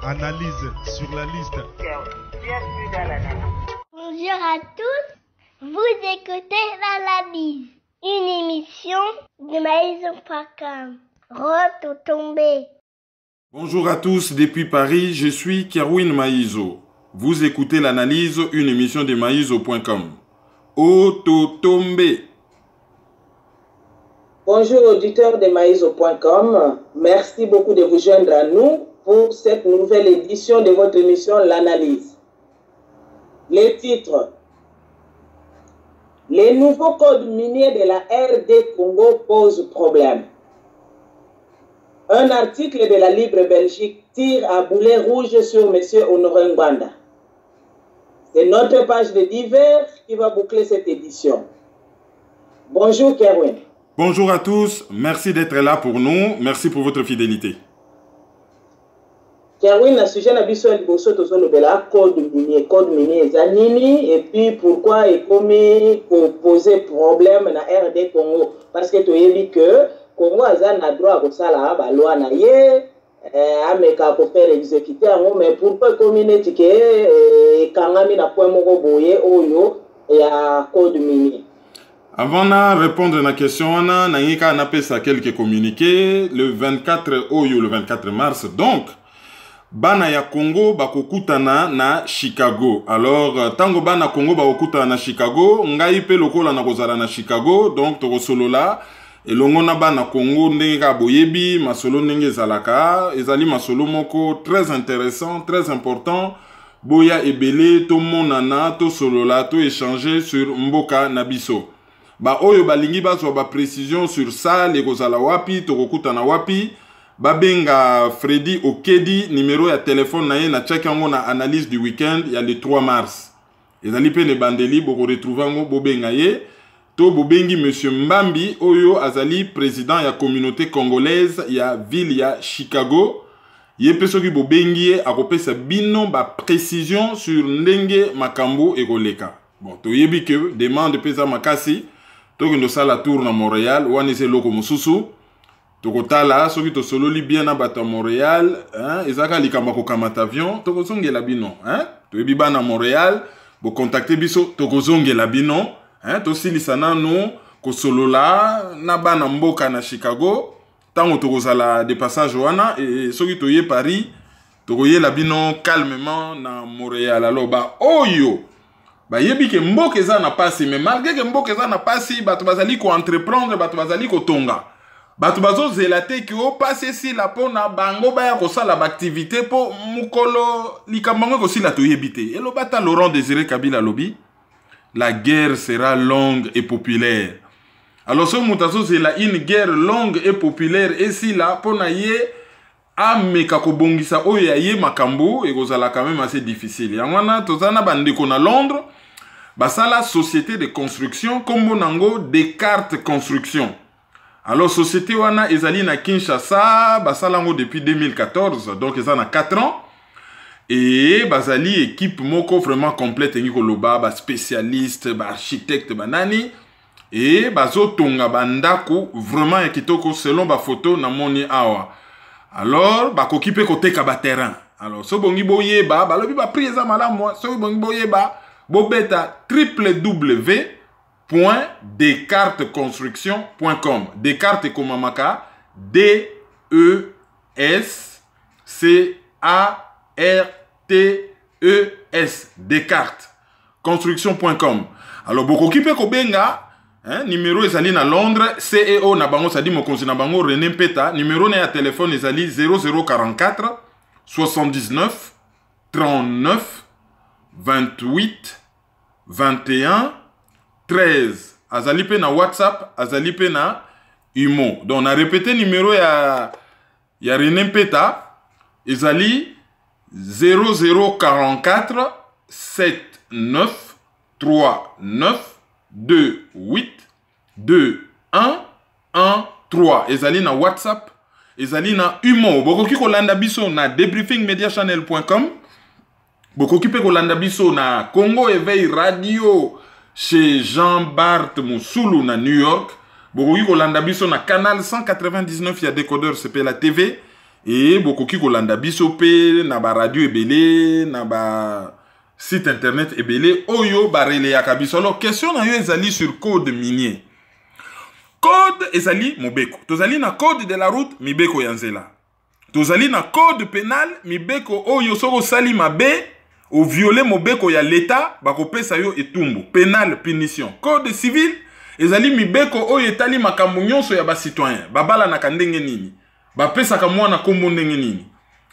Analyse sur la liste. Bienvenue dans l'analyse. Bonjour à tous, vous écoutez l'analyse, une émission de Maison.com. Rote tombé. Bonjour à tous, depuis Paris, je suis Kerwin Maïzo. Vous écoutez l'analyse, une émission de Maïzo.com. Ototombe. Bonjour auditeurs de Maïzo.com. Merci beaucoup de vous joindre à nous pour cette nouvelle édition de votre émission L'analyse. Les titres. Les nouveaux codes miniers de la RD Congo posent problème. Un article de la Libre Belgique tire à boulet rouge sur M. Honoré Ngwanda. C'est notre page de divers qui va boucler cette édition. Bonjour Kerwin. Bonjour à tous, merci d'être là pour nous, merci pour votre fidélité. Kerwin, à sujet de biso liboso tozolobela code minier zanini et puis pourquoi il commis pour poser problème na RD Congo parce que toyebi que Congo aza na droit ko sala ba loi na ye ameka ko faire exécuter mais pourquoi communauté que kangami na point moko boye oyo ya code minier. Avant de répondre à la question, on a appelé ça quelques communiqués le 24 oyo, le 24 mars. Donc, bana ya Congo bakokutana na Chicago. Alors, tango bana Congo bakokutana na Chicago, ngai pe lokola na kozala na Chicago, donc toko solo la elongo na bana Congo ndenge ka boyebi, masolo ndenge zalaka, ezali masolo moko très intéressant, très important. Boya ebele to monana to solo la to échanger sur mboka nabiso. Ba oyo balingi bazwa ba précision sur ça les kozala wapi tokokutana wapi babenga Freddy Okedi numéro ya téléphone na ye na check yango na analyse du week-end ya le 3 mars ezali pe ne bandeli boko retrouver ngo bobenga ye to bobengi monsieur Mbambi oyo azali président ya communauté congolaise ya ville ya Chicago ye pe soki bobengi ye akopesa bino ba précision sur ndenge makambo ekoleka bon toyebi ke demande pesa makasi toki ndo sala tour na Montréal wana ese loko mosusu tokotala soki to sololi bien na bato Montréal hein ezaka likamba ko kamata avion tokozongela bino hein toyebi bana Montréal bo contacter biso tokozongela bino hein to silisa nanu ko solola na bana mboka na Chicago tango tokozala de passage wana et soki toye Paris tokoyela bino calmement na Montréal alors ba oyo ba yebi ke mboka eza na pasi mais malgré que mboka eza na pasi bato bazali ko entreprendre bato bazali ko tonga bato bazo zelate ki o pasi si la pona bango ba ya ko sala ba activité po mukolo likambango ko sila to yebite elo bata Laurent Désiré Kabila lobi la guerre sera longue et populaire alors ce mutazo zela une guerre longue et populaire et si la pona ye ameka ko bongisa oyo ya ye makambo e kozala quand même assez difficile yangwana tozana bandeko na Londres basala société de construction kombo nango Descartes Construction alors société wana ezali na Kinshasa basala ngo depuis 2014 donc ezana 4 ans et bazali équipe moko vraiment complète ngi koloba ba spécialiste ba architecte banani et bazo tonga bandako vraiment ya kitoko selon ba photo na moni awa alors bakoki pe koteka ba terrain alors so bongi boyeba balobi ba prix eza malamu so bongi boyeba bobeta www.descartesconstruction.com Descartes komamaka DESCARTES Descartes construction.com alors bokoki pe kobenga numéro ezali na Londres CEO na bango sadi mokonzi na bango René Mpeta numéro na ya téléphone ezali 0044 79 39 28 21 13 azali pe na WhatsApp azali pe na Imo donc on a répété numéro ya René Mpeta ezali 0044 79 39 28 2113 ezali na WhatsApp ezali na Imo bokoki kolanda biso na debriefingmediachannel.com bokoki pe kolanda biso na Congo Éveil Radio chez Jean-Bart Mousoulou na New York bokoki kolanda biso na canal 199 ya décodeur CP la TV et bokoki kolanda biso pe na ba radio ebele na ba site internet ebele oyo barele ya kabiso. Alors question na yo ezali sur code minier. Code ezali mobeko. Tozali na code de la route mibeko ya nzela. Tozali na code pénal mibeko oyo soko sali mabe o violer mobeko ya l'état bakopesa yo etumbu. Pénal punition. Code civil ezali mibeko oyo etali makambo nyonso ya ba citoyen. Babala na kandenge nini. Bapesa ka mwana kombo ndenge nini.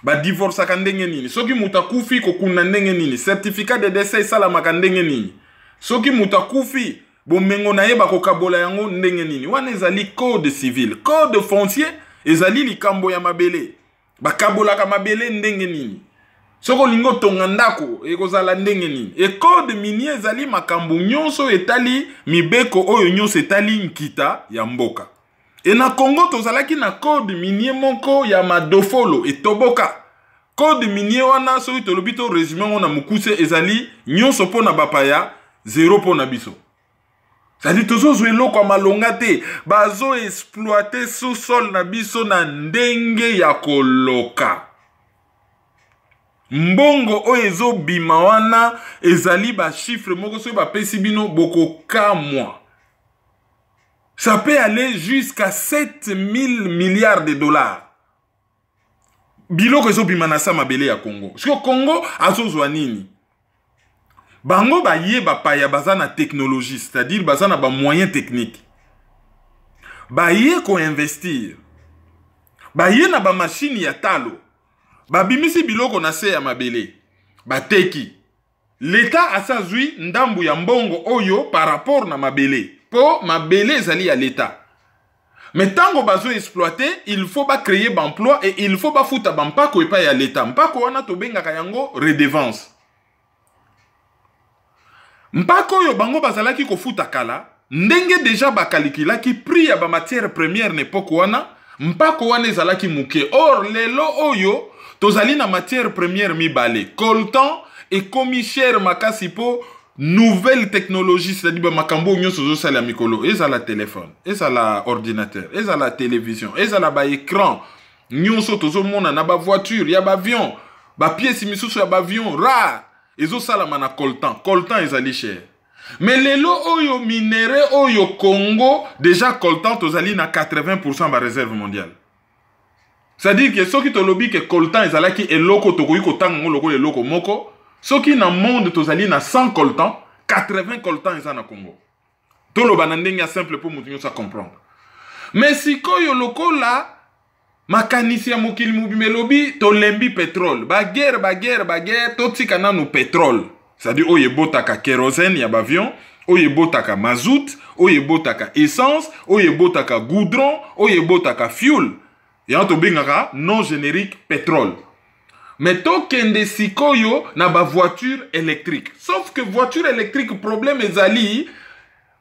Ba divorce ka ndenge nini. Soki mutakufi kokuna ndenge nini. Certificat de décès sala makandenge nini. Soki mutakufi bomengo na ye bakokabola yango ndenge nini. Wana ezali code civil. Code foncier ezali likambo ya mabele. Bakabola ka mabele ndenge nini. Soko lingo tonga ndako ekozala ndenge nini. E code minier ezali makambo nyonso etali mibeko oyo nyonso etali nkita ya mboka. E na Congo tozalaki na code minier moko ya madofolo etoboka. Code minier wana soki tolobi to résumé ngo na mukuse ezali nyonso po na bapaya zéro po na biso. Zali tozo zwelo kwa malonga te bazo exploiter sous-sol na biso na ndenge ya koloka. Mbongo oyo ezo bima wana ezali ba chiffre moko so ba pesi bino boko kamwa. Ça peut aller jusqu'à 7000 milliards de dollars. Biloko ezo bima na sa mabele ya Congo. Parce que Congo azozwa nini? Bango ba ye ba paya baza na technologie, c'est-à-dire baza na ba moyens techniques. Ba ye ko investir. Ba ye na ba machine ya talo. Ba bimisi biloko na se ya mabele. Ba teki. L'État asazui ndambu ya mbongo oyo par rapport na mabele. Po mabele ezali ya l'État. Mais tango bazo exploiter, il faut ba créer d'emploi et il faut ba futa ba mpako epa ya l'État. Mpako wana tobengaka yango redevance. Mpako yo bango bazalaki ko futa kala, ndenge deja ba kalikila ki prix ya ba matière première n'époque wana, mpako wana ezalaki muke. Or lelo oyo tozali na matière première mibale. Coltan et komi cher makasi po nouvelle technologie, c'est-à-dire makambo nyonso zo sala mikolo, ezala téléphone, ezala ordinateur, ezala télévision, ezala ba écran, nyonso tozo mona na ba voiture, ya ba avion, ba pièce misusu ya ba avion rare, ezo sala mana coltan, coltan ezali cher. Mais lelo oyo minéré oyo Congo, déjà coltan tozali na 80% ba réserve mondiale. C'est-à-dire que soki tolobi que coltan ezalaki eloko tokoki kotanga ngo loko eloko moko, soki na monde tozali na 100 coltan, 80 coltan eza na Congo. Tolo banandenge ya simple pour mutu nyonso comprendre. Mais sikoyo lokola makanisi ya mokili mubimelobi tolembi pétrole, baguerre totika nanu pétrole. C'est-à-dire oye botaka kérosène ya bavion, oye botaka mazout, oye botaka essence, oye botaka goudron, oye botaka fuel. Ya to bengaka non générique pétrole. Mais tokende sikoyo na ba voiture électrique. Sauf que voiture électrique problème ezali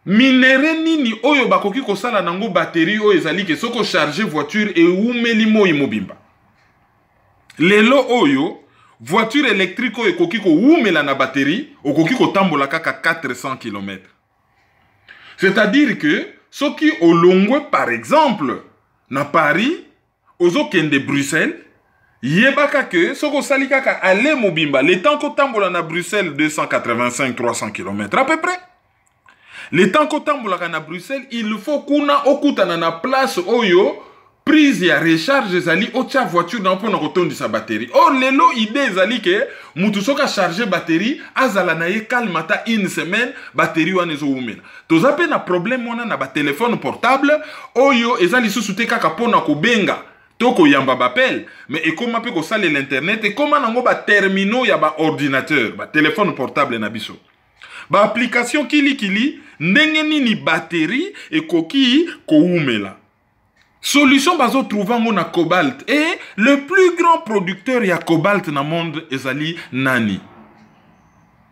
minéré nini oyo bakoki kosala nango batterie oyo ezali ke soko charger voiture e umeli moi mobimba. Lelo oyo voiture électrique oyo koki ko umela na batterie okoki ko tambola kaka 400 km. C'est-à-dire que soki olongwe par exemple na Paris ozo kende Bruxelles, yebaka que soko sali kaka ale mobimba, le temps ko tambola na Bruxelles 285-300 km à peu près. Le temps ko tambola na Bruxelles, il faut kuna okutana na place oyo prise ya recharge ezali otia voiture na mpona kotondisa batterie. Or lelo idée ezali ke mutu soka charger batterie azala na ye kalmata une semaine batterie wana ezo umela. Toza pe na problème wana na ba téléphone portable oyo ezali susu te kaka pona kobenga toko yamba bapel, mais et comment peut sale l'internet et comment nango ba terminaux ya ba ordinateur, ba téléphone portable na biso. Ba application kili ndenge nini batterie et koki ko umela. Solution bazo trouvango na cobalt et le plus grand producteur ya cobalt na monde ezali nani?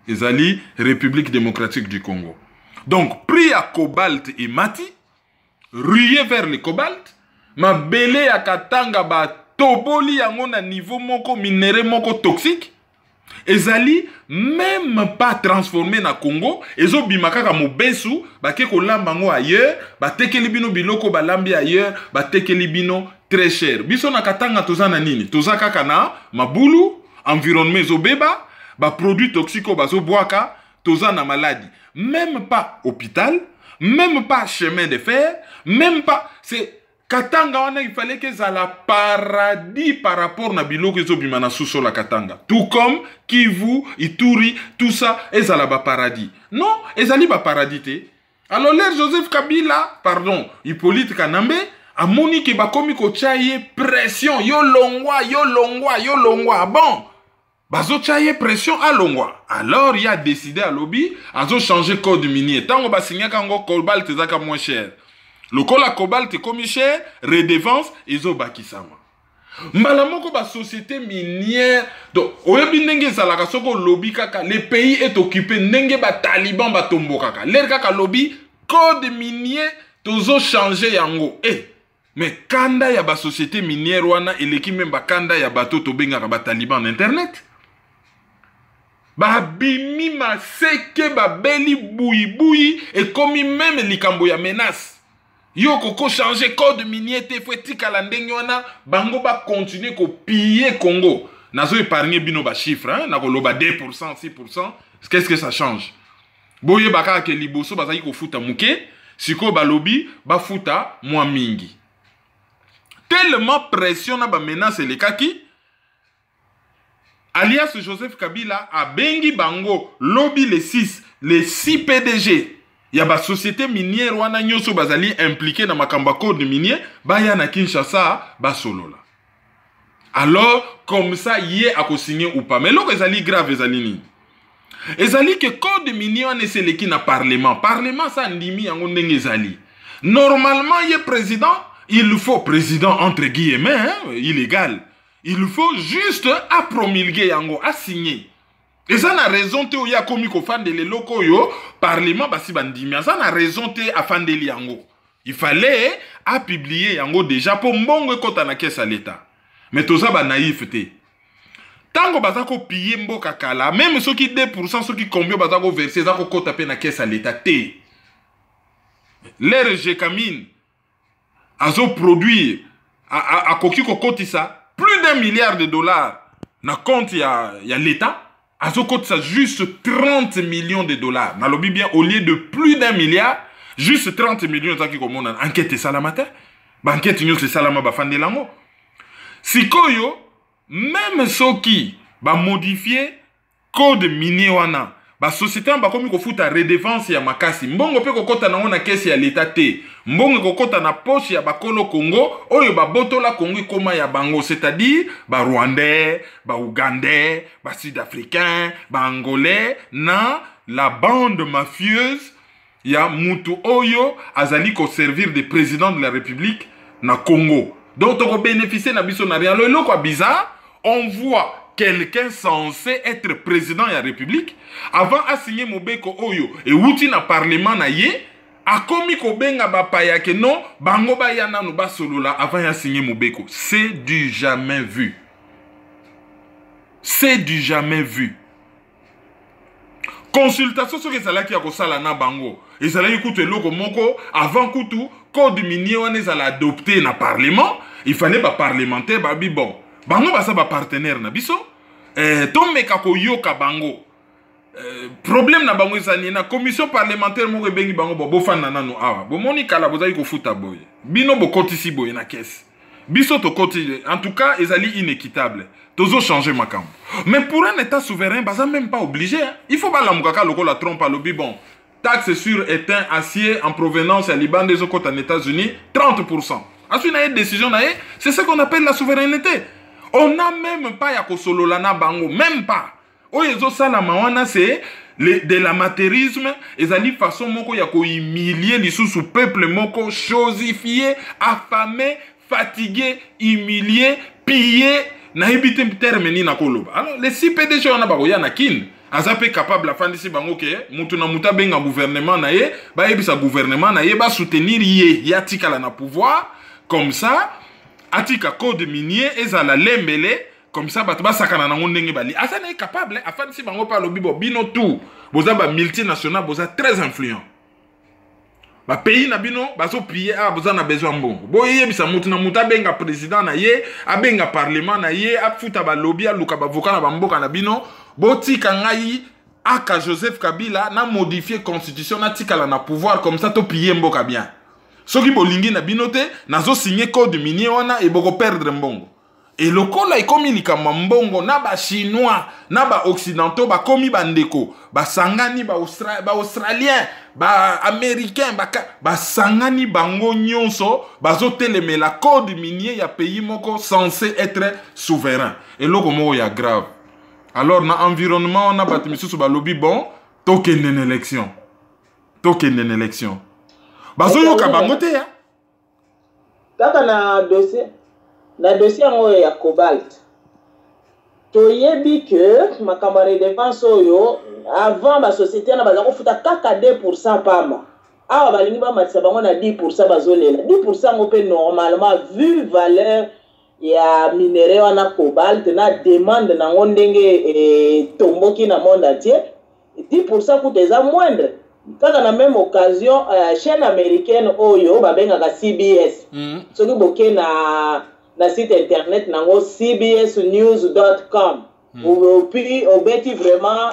Ezali République démocratique du Congo. Donc prix à cobalt et mati, rué vers le cobalt. Ma belé ya katanga ba toboli yango na niveau moko minéré moko toxique. Ezali même pas transformé na Congo. Ezo bimakaka mobesu ba ke ko lamba ngo ailleurs, ba tekeli bino biloko ba lambi ailleurs, ba tekeli bino très cher. Biso na katanga toza na nini? Toza kaka na mabulu, environnement zobeba, ba produits toxiques bazo boaka, toza na maladie. Même pas hôpital, même pas chemin de fer, même pas... C'est Katanga, il fallait que ça la paradis par rapport à biloko ezobima na sous la Katanga. Tout comme Kivu, Ituri, tout ça, et ça la paradis. Non, et ça li ba paradis te. Alors l'air Joseph Kabila, pardon, Hippolyte Kanambe, a moni ke ba komi ko chaye pression, yo longwa. Bon, bazo chaye pression à longwa. Alors il a décidé à lobby, azo changer code minier. Tango ba signer kango cobalt ezaka moins cher. Le cola cobalt est comme cher, redevance, ezo bakisama. Malamoko ba société minière. Donc, oyebi ndenge salaka soko lobby kaka, le pays est occupé ndenge ba taliban ba tombo kaka. L'air kaka lobby, code minier, tozo changer yango. Mais kanda ya ba société minière wana, eleki même ba kanda ya bato to benga ba taliban internet. Ba bimi ma seke ba beli boui et komi même likambo ya menace. Yo koko changer code minier te foueti kalandenge wana bango ba continuer ko piller Congo. Nazo épargner bino ba chiffre hein, na ko loba 2%, 6%. Qu'est-ce que ça change? Boye baka ke liboso bazaki ko futa muke, siko ba lobby ba futa mwa mingi. Tellement pression na ba menace le kaki. Alias Joseph Kabila a bengi bango lobby les 6 PDG. Il y a ba société minière wana nyoso bazali impliqué dans makamba code minier, ba ya na Kinshasa ba solola. Alors comme ça yé a ko signer ou pas. Mais lo ezali grave ezali ni. Ezali que code minier wana seleki na parlement. Parlement ça ndimi yango ndenge ezali. Normalement yé président, il faut président entre guillemets hein, illégal. Il faut juste à promulguer yango, à signer. Et ça n'a raison te oya komi ko fandele loko yo parlement basi bandimi. Ça n'a raison te a fandeli yango. Il fallait à publier yango déjà pour mbongo kota na caisse à l'état. Mais tout ça ba naïf te. Tango bazako piller mboka kala, même ceux qui 2%, ceux qui combien bazako verser zako kota pe na caisse à l'état te. L'air Kamine azo produire a koki ko kotisa plus d'1 milliard de dollars na compte ya l'état. Azo cote ça juste 30 millions de dollars. Na lobby bien au lieu de plus d'1 milliard, juste 30 millions de qui comme enquête salamata. Ba enquête nous c'est salama ba fande lango. Sikoyo même ceux qui ba modifier code minier wana. Ba société ba komi ko futa redevance ya makasi. Mbongo pe ko kota na ona caisse ya l'état te. Mbongo ko kota na poche ya bakolo Congo, oyo ba botola Congo koma ya bango, c'est-à-dire ba Rwandais, ba Ougandais, ba Sud-Africains, ba Angolais na la bande mafieuse ya mutu oyo azali ko servir de président de la République na Congo. Donc on bénéficier na biso na rien. Le quoi bizarre, on voit quelqu'un censé être président de la République, avant à signer Mobeko Oyo, et outi na parlement na ye, a komi ko benga ba paya ke non, bango ba yana no ba solola, avant à signer Mobeko. C'est du jamais vu. C'est du jamais vu. Consultation sur les salaki ya kosala na bango. Et ça là écoute loko moko, avant kutu, code minier on les a adopté na parlement, il fallait ba parlementaire ba bi bon. Bango basa ba partenaire na biso. Tombe kako yoka bango. Problème na bango ezani na commission parlementaire mo bengi bango bo fana nanu awa. Bo moni kala bozali ko futa boye. Bino bo kotisi boye na caisse. Biso to koti en tout cas ezali inéquitable. Tozo changer makambo. Mais pour un état souverain, baza même pas obligé. Hein. Il faut pas la mukaka loko la trompe à lobby bon. Taxe sur étain acier en provenance à Liban des autres en États-Unis 30%. Ensuite, il y a une décision, c'est ce qu'on appelle la souveraineté. On n'a même pas ya kosololana bango, même pas. Oyezo salamawana c'est de l'amateurisme, ezali façon moko ya ko humilier lisusu peuple moko, chosifié, affamé, fatigué, humilié, pillé, na hibite termini na koloba. Alors les 6 PDG on a ba ya na kin, azape capable la fandisi bango ke mutu na muta benga gouvernement na ye, ba yebisa gouvernement na ye ba soutenir ye, ya tikala na pouvoir comme ça. Atika code minier ezala lembele comme ça batuba sakana na ndenge bali asa na capable afin si bango pa lobi bo bino tout boza ba multinational boza très influent ba pays na bino bazo piller a besoin na besoin mbongo boye bisa mutu na mutu abenga président na ye abenga parlement na ye afuta ba lobby aluka ba avocat na bamboka na bino botika ngai aka Joseph Kabila na modifier constitution na tikala na pouvoir comme ça to piller mboka bien soki bolingi na bino te nazo signer code minier wana e boko perdre mbongo et lokola ikomi likamba mbongo na ba chinois na ba occidentaux ba komi bandeko ba sangani ba australien ba américain ba sangani bango nyonso bazo telemela code minier ya pays moko censé être souverain et loko moko ya grave alors na environnement on a bati misusu ba lobby bon token en élection bazo yoka bango te ya kaka na dossier yango ya cobalt toyebi que makambo ya défense oyo avant ba société na baza kofuta kaka 2% pamba awa balingi bamatisa bango na 10% bazolela 10% ngo pe normalement vu valeur ya minéraux wana cobalt na demande nango ndenge tomboki na monde entier 10% coûte eza moindre kaka na même occasion chaîne américaine oyo babengaka CBS soki boke na site internet nango cbsnews.com puis obeti vraiment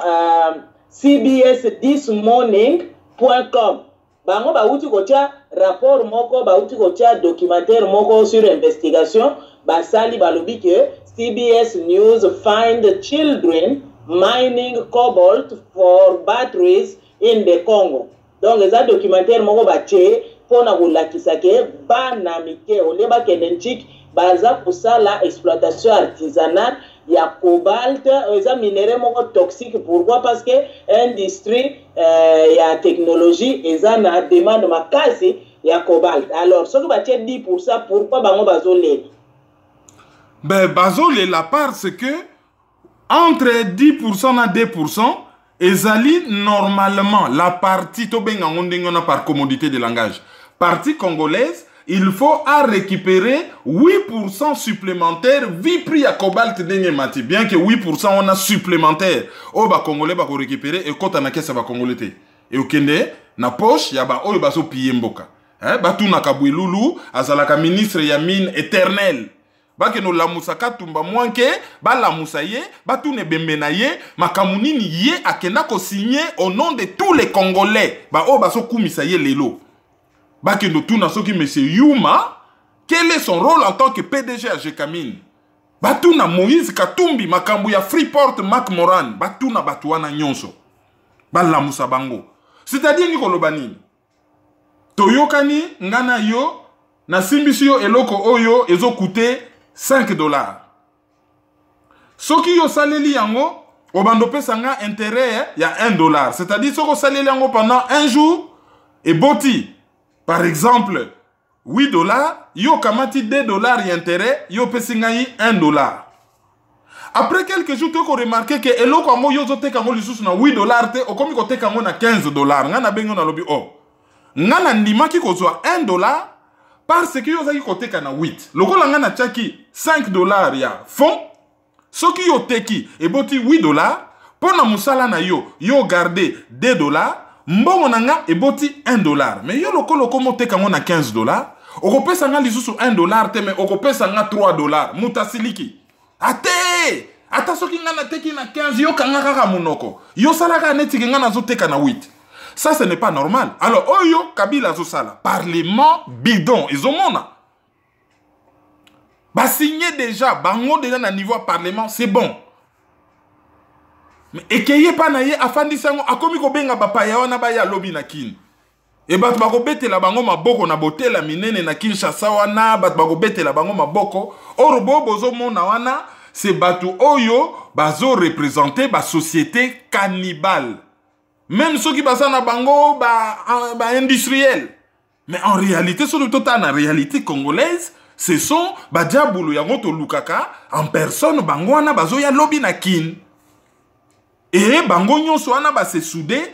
cbsthismorning.com bango bauti kotia rapport moko bauti kotia documentaire moko sur investigation basali balobi ke CBS News find children mining cobalt for batteries in the Congo. Donc eza documentaire moko batie pona kolakisa ke bana mike oleba kenenchik baza kusala exploitation artisanale ya cobalt eza minéraux moko toxique. Pourquoi? Parce que industrie ya technologie eza na demande makasi ya cobalt. Alors soki batie 10% pourquoi bango bazolela? Ben bazolela parce que entre 10% et 2%, ezali normalement la partie to benga ngondengona par commodité de langage. Partie congolaise, il faut à récupérer 8% supplémentaire vi prix à cobalt dengue mati. Bien que 8% on a supplémentaire. O ba congolais ba ko récupérer et kota na kesa ba congolais te. Et okende na poche ya ba oyo baso piye mboka. Ba tu na kabwilulu azalaka ministre ya mine éternel. Bake no lamusaka tumba mwanke ba lamusa ye ba tu ne bembena ye makamunini ye akenda ko signer au nom de tous les congolais ba o baso kumisa ye lelo bake no tuna soki monsieur Yuma quel est son rôle en tant que PDG à Jekamine ba tuna Moïse Katumbi makambu ya Freeport McMoran ba tuna batuana nyonso ba lamusa bango c'est-à-dire ni koloba nini toyokani ngana yo na simbisi yo eloko oyo ezo coûter $5. Soki yo saleli yango, obando pesa nga intérêt ya $1. C'est-à-dire soko saleli yango pendant un jour et boti. Par exemple, $8, yo kamati $2 y intérêt, yo pesi nga yi $1. Après quelques jours, tu as remarqué que eloko yango yo zo teka yango lisusu na $8 te, okomi ko teka yango na $15. Nga na bengo na lobi oh. Nga na ndimaki kozwa $1 parce que yo zaki koteka na 8. Lokola nga na tchaki $5 ya fond. Soki yo teki eboti $8. Pona musala na yo garde $2. Mbongo na nga eboti $1. Mais yo lokolo komo teka ngo na $15. Okopesa nga lisusu $1 te me okopesa nga $3. Mutasiliki. Ate! Ata soki nga na teki na 15 yo kanga kaka munoko. Yo salaka neti nga na zo teka na 8. Ça, ce n'est pas normal. Alors, oyo, Kabila Zosala, parlement bidon, ils ont mona. Bah, signer déjà, bango déjà na niveau parlement, c'est bon. Mais, ekeye pa na ye, afandi sango, akomi ko benga bapaya wana ba ya lobby na kin. E bat bako bete la bango maboko na bote la minene na Kinshasa wana, bat bako bete la bango maboko. Orobo bozo mona wana, c'est batu oyo, bazo représenter ba société cannibale. Même ceux qui passent na bango, industriel. Mais en réalité, sur le total, en réalité congolaise, ce sont Badjaboulou Yangoto Lukaka, en personne, bango wana bazo ya lobby na kin. Et bango nyonso wana ba se soudé,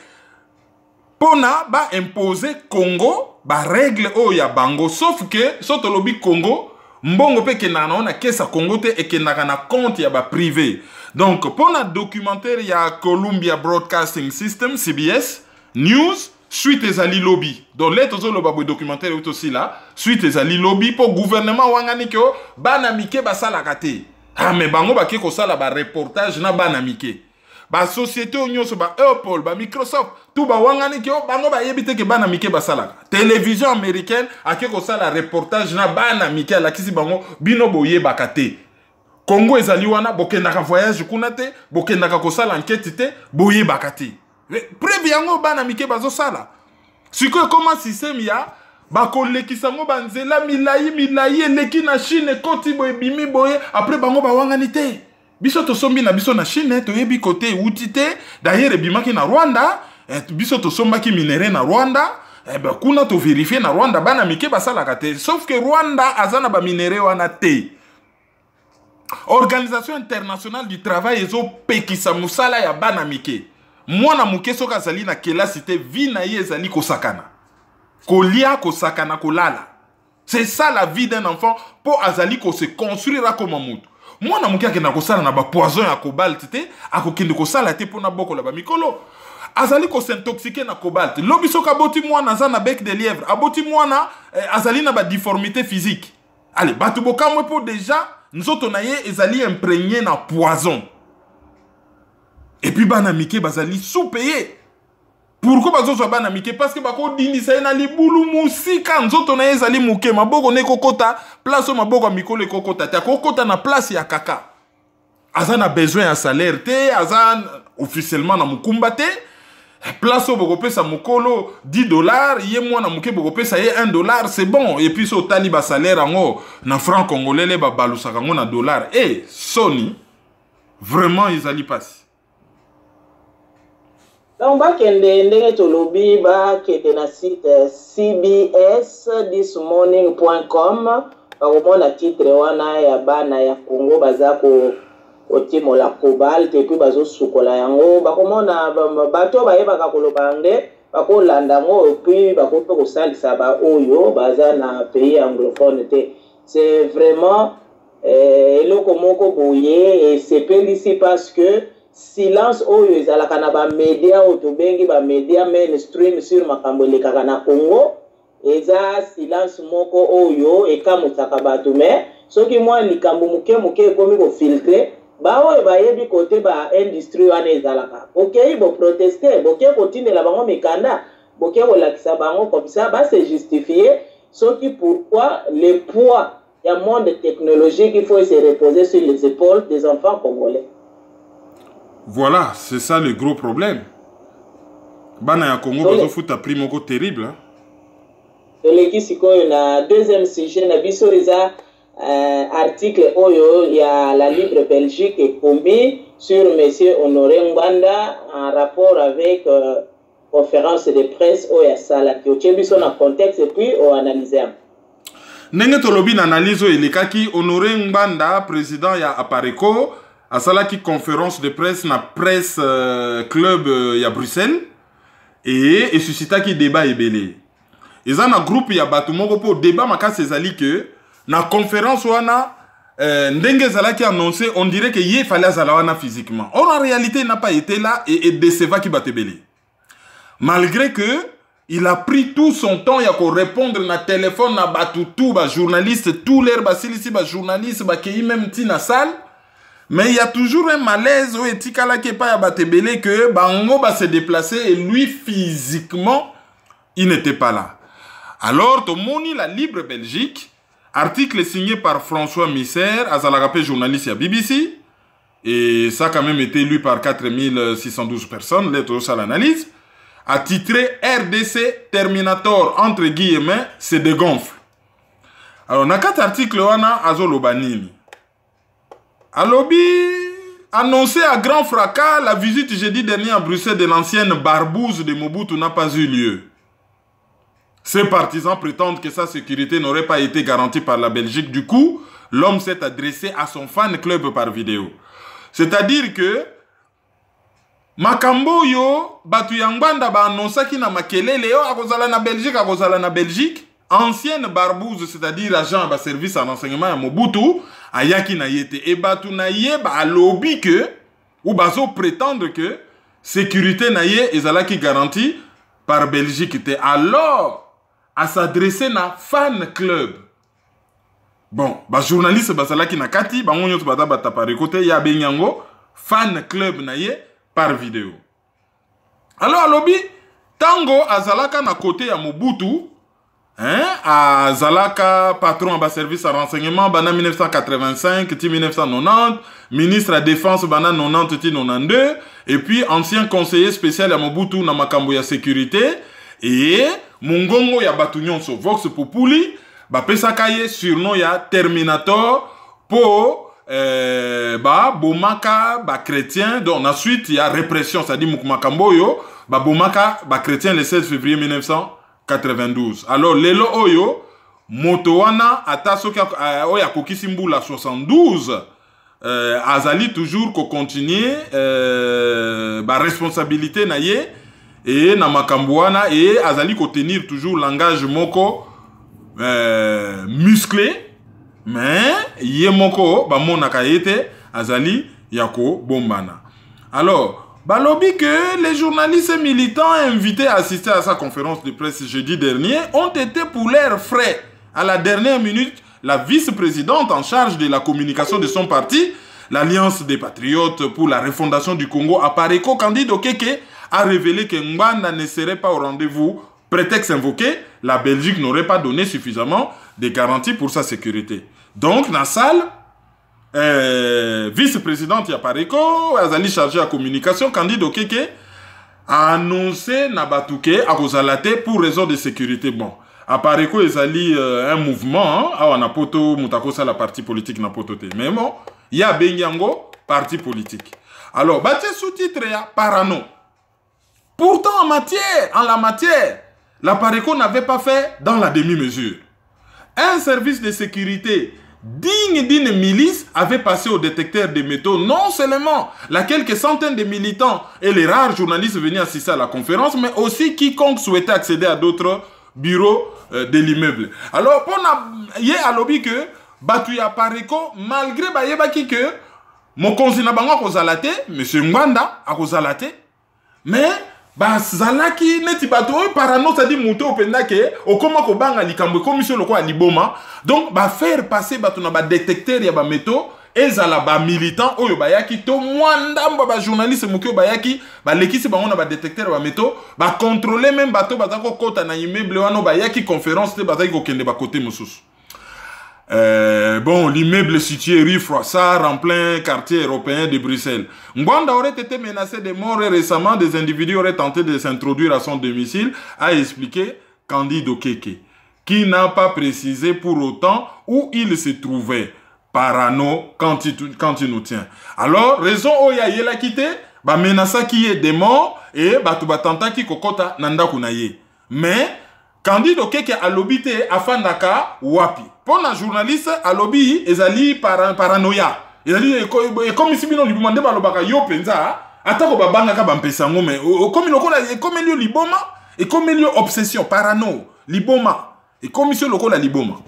pona ba imposer Congo, ba règle o ya bango. Sauf que, soto lobby Congo, mbongo pe kenana na kesa Congo te et kenaka na compte ya ba privé. Donc, pour notre documentaire, il y a Columbia Broadcasting System, CBS News, suite ezali lobby. Donc là tozo loba boy documentaire aussi là, suite ezali lobby pour gouvernement wangani ko bana mike basala kate. Ah mais bango ba ke ko sala ba reportage na bana mike. Ba société onyoso ba Apple, ba Microsoft, tout ba wangani ko bango ba yebite ke bana mike basala. Télévision américaine a ke ko sala reportage na bana mike la kisi bango bino boye bakate. Congo ezali wana bokendaka voyage kuna te, bokendaka ko sala enquête te, boye bakate. Preuve yango bana mike bazo sala. Siko comment système ya bako lekisango banzela milayi eleki na Chine koti boye bimi boye après bango ba wangani te. Biso to sombi na biso na Chine to yebi côté outité d'ailleurs bimaki na Rwanda, biso to sombaki minéraux na Rwanda, ben kuna to vérifier na Rwanda bana mike basala kate. Sauf que Rwanda azana ba minéraux wana te. Organisation internationale du travail ezo pekisa musala ya bana mike. Mwana muke soka zali na kelasi te vi na ye zali kosakana. Kolia kosakana kolala. C'est ça la vie d'un enfant pour azali ko se construire comme mutu. Mwana muke akena kosala na ba poison ya cobalt te, akokende kosala te pona boko la ba mikolo. Azali ko s'intoxiquer na cobalt. Lobi soka boti mwana za na bec de lièvre, aboti mwana azali na ba difformité physique. Allez, batu bokamwe pour déjà nzoto na ye ezali imprégné na poison. Et puis bana mike bazali sous-payé. Pourquoi bazo bana mike? Parce que bako dini sa na libulu musika nzoto na ye ezali muke maboko ne kokota place maboko mikolo kokota ta kokota na place ya kaka. Azana besoin ya salaire te, azan officiellement na mukumba te. Place au boko pesa mukolo $10, ye mwana muke boko pesa ye $1, c'est bon. Et puis so tali ba salaire ango na franc congolais le ba balusaka ngo na dollar. Eh Sony vraiment ils allaient passer. Donc bakende ndenge tolobi bakende na site cbs.thismorning.com bakomona titre wana ya bana ya Congo baza ko otimola cobalt et puis bazo sukola yango bakomona bato bayebaka koloba nde bakolanda ngo et puis bakope kosalisa ba oyo baza na pays anglophone te. C'est vraiment eloko moko boye et c'est ici parce que silence oyo ezalaka na ba média otobengi ba média mainstream sur makambo lekaka na Congo eza silence moko oyo ekamutaka bato mais soki mwa likambo muke ekomi ko filtrer ba oyo bayebi kote ba industrie wana ezalaka okei bo protester boke kotindela bango mikanda boke kolakisa bango comme ça ba se justifier soki pourquoi le poids du monde technologique il faut se reposer sur les épaules des enfants congolais. Voilà, c'est ça le gros problème. Bana ya Congo bazo futa prix moko terrible. Eleki sikoyo na deuxième sujet na biso eza article oyo ya la Libre Belgique est commis sur monsieur Honoré Ngwanda en rapport avec conférence de presse oyo sala ki ochebiso na contexte et puis on analyse. Ndenge tolobi na analyse elekaki Honoré Ngwanda président ya Apareco asala ki conférence de presse na presse club ya Bruxelles et suscita ki débat ebele. Eza na groupe ya bato moko po débat makasi ezali que na conférence wana ndenge ezalaki annoncé on dirait que ye fallait azala wana physiquement. Or en réalité il n'a pas été là et déceva ki batebele. Malgré que il a pris tout son temps ya ko répondre na téléphone na bato tout ba journaliste tout l'air basilisi ba journaliste ba kei même ti na salle. Mais il y a toujours un malaise où etikala ke pa ya batebele que bango ba se déplacer et lui physiquement il n'était pas là. Alors tomoni la Libre Belgique, article signé par François Misser, azalaka journaliste à BBC et ça a quand même été lu par 4612 personnes, lettre à l'analyse, a titré RDC Terminator entre guillemets se dégonfle. Alors na quatre articles wana azoloba nini. Alobi annoncé à grand fracas la visite jeudi dernier à Bruxelles de l'ancienne barbouze de Mobutu n'a pas eu lieu. Ces partisans prétendent que sa sécurité n'aurait pas été garantie par la Belgique. Du coup, l'homme s'est adressé à son fan club par vidéo. C'est-à-dire que Makambo yo batu yangwanda ba annonsaki na makelele yo akozala na Belgique, ancienne barbouze, c'est-à-dire agent ba service en enseignement ya Mobutu ayaki na yete et batu na ye ba lobby que ou bazo prétendre que sécurité na ye ezalaki garantie par Belgique était alors à s'adresser à fan club. Bon, bah journaliste basala qui na kati, bah on yot bata bata par côté ya benyango fan club na ye par vidéo. Alors lobby tango azalaka na côté ya Mobutu, hein, azalaka patron ba service à renseignement bana 1985 ti 1990, ministre à défense bana 90 ti 92 et puis ancien conseiller spécial à Mobutu na makambo ya sécurité et mongongo ya batu nyonso Vox Populi ba pesaka ye surnom ya Terminator po ba bomaka ba chrétien. Donc ensuite il y a répression, c'est-à-dire makambo yo ba bomaka ba chrétien le 16 février 1992. Alors lelo oyo moto wana ata soki oya kokisi mbula 72 azali toujours ko continuer ba responsabilité na ye et na makambo wana et azali ko tenir toujours langage moko musclé, mais ye moko ba monaka yete azali yako bombana. Alors balobi que les journalistes militants invités à assister à sa conférence de presse jeudi dernier ont été pour leurs frais. À la dernière minute, la vice-présidente en charge de la communication de son parti, l'Alliance des Patriotes pour la refondation du Congo, Apareko Candide Okeke, a révélé que Ngbanda ne serait pas au rendez-vous. Prétexte invoqué, la Belgique n'aurait pas donné suffisamment de garanties pour sa sécurité. Donc, dans la salle, vice-présidente Yapareko, Azali chargé à communication, Candide Okeke, a annoncé Nabatouke à Rosalate pour raison de sécurité. Bon, Apareko Azali un mouvement, on a poto Moutakosa la partie politique na potote. Mais bon, il y a Benyango, parti politique. Alors, bâti sous-titre Parano. Pourtant, en la matière, la Pareco n'avait pas fait dans la demi-mesure. Un service de sécurité digne d'une milice avait passé au détecteur de métaux non seulement la quelques centaines de militants et les rares journalistes venus assister à la conférence, mais aussi quiconque souhaitait accéder à d'autres bureaux de l'immeuble. Alors, pour y a lobby que Batouya Pareco, malgré Bayebaki que mon conseiller n'a pas kozalate, monsieur Ngbanda a kozalate, mais ba zalaki neti bato parano ça dit muto openda ke okoma ko banga likambo commission loko aliboma. Donc ba faire passer bato na ba détecteur ya ba métaux ezala ba militant oyo bayaki to mwandamba ba journaliste moki bayaki ba lekisi bango na ba détecteur ba métaux ba contrôler même bato bazako kota na immeuble wana bayaki conférence te bazaki ko kende ba côté mususu. Bon, l'immeuble situé rue Froissart en plein quartier européen de Bruxelles. Ngbanda aurait été menacé de mort et récemment des individus auraient tenté de s'introduire à son domicile, a expliqué Candide Okeke, qui n'a pas précisé pour autant où il se trouvait. Parano quand il nous tient. Alors, raison oya yela quitté, ba menasa qui est des morts et batu batanta ki kokota nanda kunaye. Mais Candide Okeke a lobité afandaka wapi. Pour la journaliste, à lobby, ezali paranoïa. Ezali, comme si bino libomande balobaka yo penza, atako babanga ka bampesango, mais comme il liboma, et comme il obsession, parano, liboma, et comme il la liboma.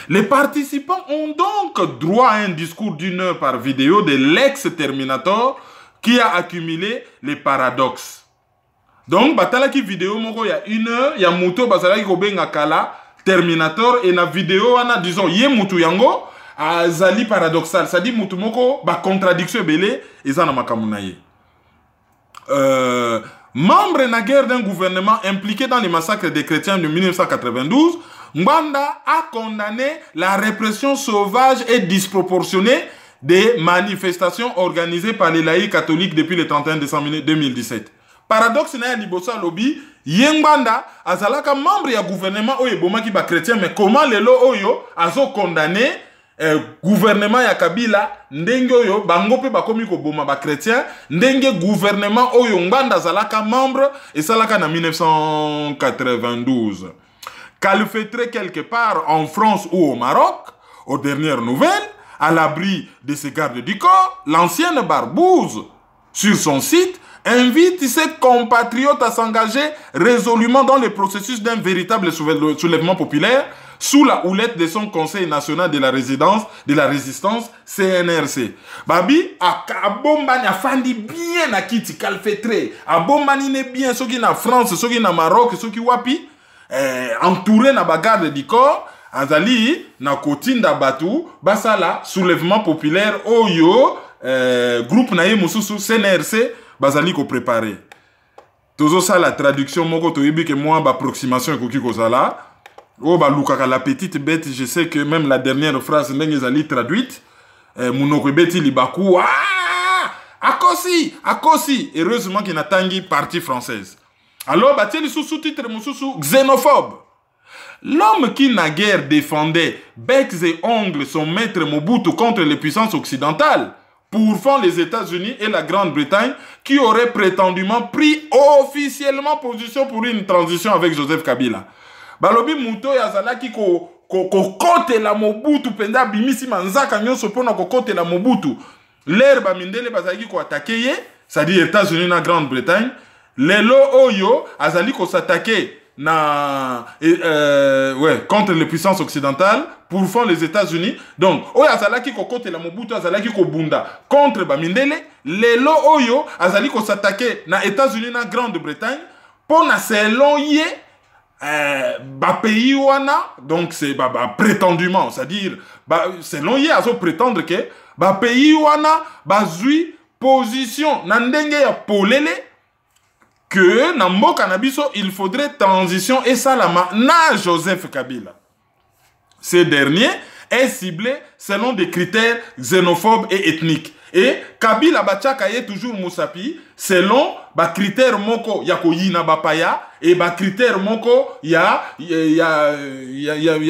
Les participants ont donc droit à un discours d'1 heure par vidéo de l'ex-Terminator qui a accumulé les paradoxes. Donc, batalaki vidéo moko ya 1 heure, ya muto bazalaki kobenga kala Terminator et na vidéo ana disons ye mutu yango azali paradoxal, ça dit mutu moko ba contradiction belé eza na makambo na ye. Membre na guerre d'un gouvernement impliqué dans les massacres des chrétiens de 1992, Ngbanda a condamné la répression sauvage et disproportionnée des manifestations organisées par les laïcs catholiques depuis le 31 décembre 2017. Paradoxe na libosa lobby, Ngbanda azalaka membre ya gouvernement oyo bomaki ba chrétien, mais comment lelo oyo azo condamné gouvernement ya Kabila ndenge oyo bango pe bakomi ko boma ba chrétien, ndenge gouvernement oyo Ngbanda azalaka membre et salaka na 1992. Calfeutré quelque part en France ou au Maroc, aux dernières nouvelles, à l'abri de ses gardes du corps, l'ancienne Barbouze, sur son site, invite ses compatriotes à s'engager résolument dans le processus d'un véritable soulèvement populaire, sous la houlette de son Conseil national de la résistance CNRC. Babi a bombani a fandi bien à kiti calfetré. A bombani ne bien ceux qui na France, ceux qui na Maroc, ceux qui wapi entouré na bagarre du corps. Azali na kotinda batu basala soulèvement populaire oyo groupe naye mususu CNRC bazali ko préparer. Tozo ça la traduction moko to yebi que moi ba approximation ekoki kozala. Oh ba lukaka la petite bête, je sais que même la dernière phrase ndenge ezali traduite munoko beti libaku akosi heureusement qu'il natangi partie française. Alors ba tieli sous-titre mususu xénophobe. L'homme qui naguère défendait becs et ongles son maître Mobutu contre les puissances occidentales, pourfend les États-Unis et la Grande-Bretagne qui auraient prétendument pris officiellement position pour une transition avec Joseph Kabila. Balobi Muto yazalaki ko kote la Mobutu penda bimisi manzaka nyonso pona kote la Mobutu. L'air bamindele bazalaki ko attaquer, c'est-à-dire États-Unis na Grande-Bretagne, lelo oyo azali ko s'attaquer contre les puissances occidentales pour fond les États-Unis. Donc, oyo azalaki ko kote la Mobutu azalaki ko bunda contre bamindele, lelo oyo azali ko s'attaquer na États-Unis na Grande-Bretagne pour na selon ye pays wana, donc c'est prétendument, c'est-à-dire selon ye azo prétendre que pays wana bazui position na ndenge ya polele que na mboka na biso il faudrait transition et salama na Joseph Kabila. Ce dernier est ciblé selon des critères xénophobes et ethniques. Et Kabila bachaka ye toujours musapi selon ba critère moko ya koyina bapaya et ba critère moko ya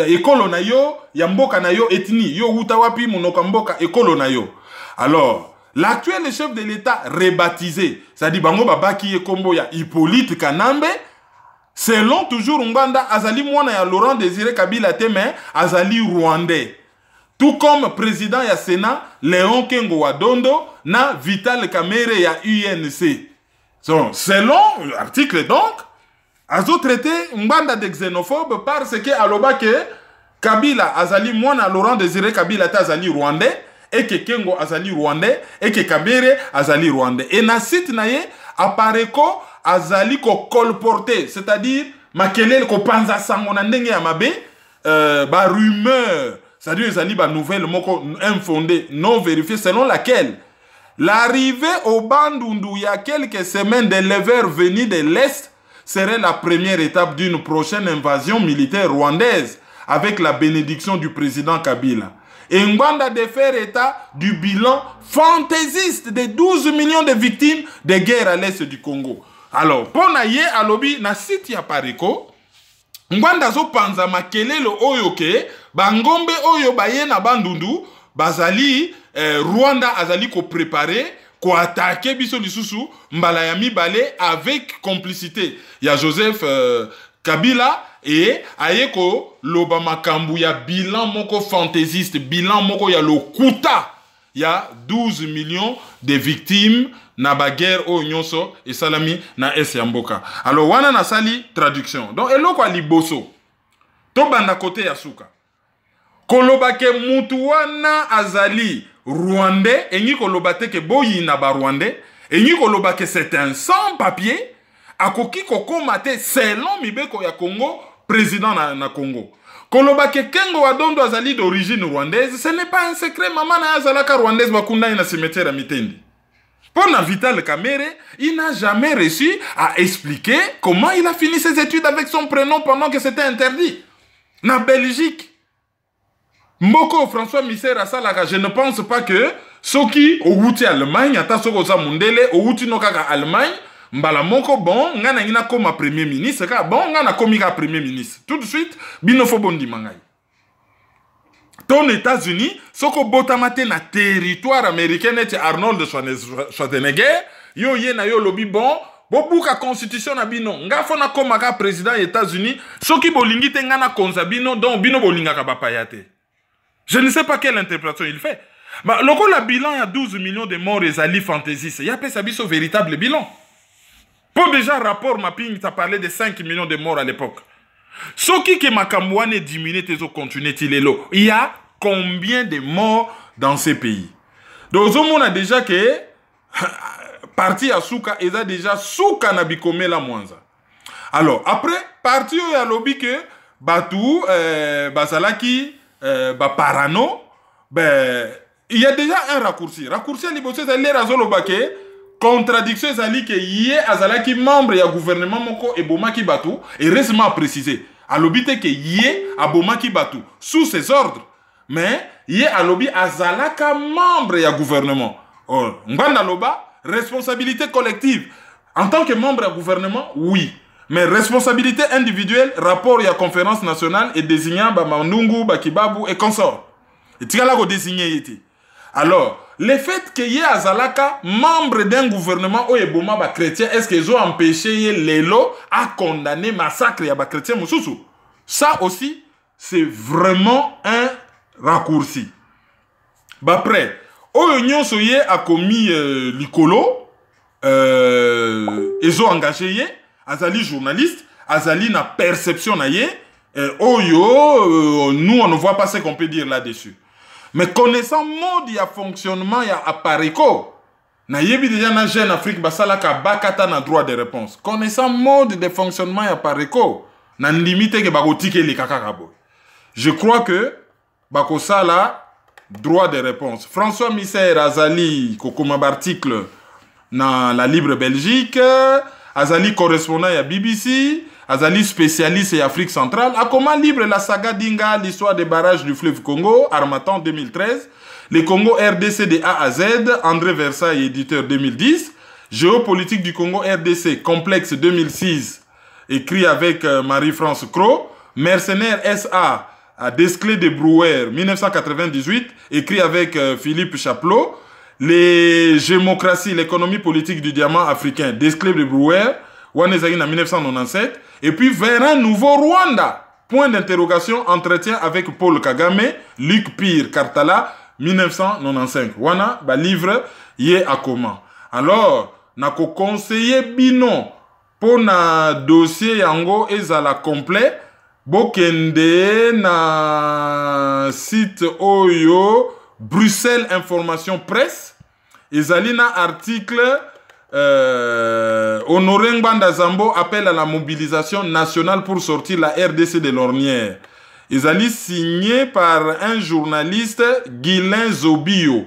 ekolo na yo ya mboka na yo ethnie yo utawapi munoka mboka ekolo na yo. Alors l'actuel chef de l'État rebaptisé, c'est-à-dire bango babaki ekombo ya Hippolyte Kanambe, selon toujours Nganda azali mwana ya Laurent Désiré Kabila Teme azali rwandais. Tout comme président ya Sénat Léon Kengo Wadondo na Vital Kamerhe ya UNC. So, selon l'article donc, azo traité Nganda de xénophobe parce que aloba que Kabila azali mwana Laurent Désiré Kabila ta azali rwandais. Et que Kengo azali rwandais, et que Kamerhe azali rwandais. Et na site naye, apareko azali ko colporté, c'est-à-dire, makelele ko panza sango na ndenge ya mabe, ba rumeur, c'est-à-dire, azali ba nouvelle moko infondée, non vérifiée, selon laquelle l'arrivée au Bandundu il y a quelques semaines des leveurs venus de l'Est serait la première étape d'une prochaine invasion militaire rwandaise avec la bénédiction du président Kabila. Et Nganda de faire état du bilan fantaisiste de 12 millions de victimes de guerre à l'est du Congo. Alors, pour naye alobi na site ya pareko, Nganda zo panza makelelo oyo ke, bangombe oyo baye na bandundu, bazali, Rwanda azali ko préparer, ko attaquer biso lisusu, mbala ya mibale avec complicité. Ya Joseph Kabila, et ayeko loba makambu ya bilan moko fantaisiste, bilan moko ya lokuta, ya 12 millions de victimes na baguerre o nyonso et salami na esi ya mboka. Alors wana na sali traduction. Donc eloko liboso to banda kote ya suka. Koloba ke mutu wana azali rwandais, engi koloba te ke boyi na ba rwandais, engi koloba ke c'est un sans papier, akoki kokoma te selon mibeko ya Congo président na Congo. Koloba ke Kengo Wadondo azali d'origine rwandaise, ce n'est pas un secret, maman na azalaka rwandaise bakunda ina cimetière à Mitendi. Pour Vital Kamerhe, il n'a jamais réussi à expliquer comment il a fini ses études avec son prénom pendant que c'était interdit. Na Belgique, Mboko François Misser Asalaka, je ne pense pas que ceux qui ont outi Allemagne, ata soko za mundele, ont outi no kaka Allemagne, mbala moko bon, ngana ngina koma premier ministre, ka bon, ngana komika premier ministre. Tout de suite, binofo bondi mangai. Ton États-Unis, soko botamate na territoire américain et Arnold Schwarzenegger, yo ye na yo lobi bon, bobuka constitution na bino, nga fona komaka président des États-Unis, soki bolingi te ngana konza bino, donc bino bolinga ka bapayate. Je ne sais pas quelle interprétation il fait. Mais le bilan, il y a 12 millions de morts et ali fantaisistes. Il y a pas ça un véritable bilan. Pour déjà rapport mapping, tu as parlé de 5 millions de morts à l'époque. Ce qui est Makamouane diminué, continuer tilelo. Il y a combien de morts dans ces pays? Donc, on a déjà que parti à Souka, ils ont déjà Souka Nabikome la Mwanza. Alors, après, parti au lobby que Batou, Basalaki, Parano, il y a déjà un raccourci. Raccourci à l'Ibossé, c'est les raisons contradiction, c'est que y a Azalaki membre du gouvernement Moko et Bomaki Batou, et récemment précisé. À lobby que y a Bomaki Batou sous ses ordres, mais y a lobby Azalaka membre du gouvernement. Or, Nganda Loba, responsabilité collective. En tant que membre du gouvernement, oui. Mais responsabilité individuelle, rapport à la conférence nationale et désignant Mandungu, Bakibabu et consorts. Et tu as désigné. Alors, le fait qu'il y ait Azalaka, membre d'un gouvernement ou Eboma chrétien, est-ce qu'ils ont empêché les lots à condamner massacre à chrétien Moussoussou? Ça aussi, c'est vraiment un raccourci. Après, Oyon Soye a commis l'icolo, ils ont engagé, Azali journaliste, Azali na perception na ye, nous on ne voit pas ce qu'on peut dire là-dessus. Mais connaissant mode il y a fonctionnement, il y a appareco. Na yebi déjà na jeune Afrique basala ka bakata na droit de réponse. Connaissant mode de fonctionnement il y a appareco. Na limite que bakotike les kakakabo. Je crois que bakosala droit de réponse. François Misser Azali kokoma article dans la Libre Belgique, Azali correspondant à BBC, Azali spécialiste en Afrique centrale, a comment libre la saga Dinga, l'histoire des barrages du fleuve Congo, Armatan 2013, le Congo RDC de A à Z, André Versailles, éditeur 2010, Géopolitique du Congo RDC, complexe 2006, écrit avec Marie-France Cros, Mercenaires SA, à Desclés de Brouwer, 1998, écrit avec Philippe Chaplot, les gémocraties, l'économie politique du diamant africain, Desclés de Brouwer, Wanezagin en 1997, et puis vers un nouveau Rwanda, point d'interrogation, entretien avec Paul Kagame, Luc Pire Kartala, 1995. Wana, ba livre, yé à comment. Alors, nako conseiller bino, pour na dossier yango ezala complet, bokende na site oyo, Bruxelles Information Presse, ezalina article, Honoré Ngbanda Zambo appelle à la mobilisation nationale pour sortir la RDC de l'ornière. Ezali signé par un journaliste, Guylain Zobio.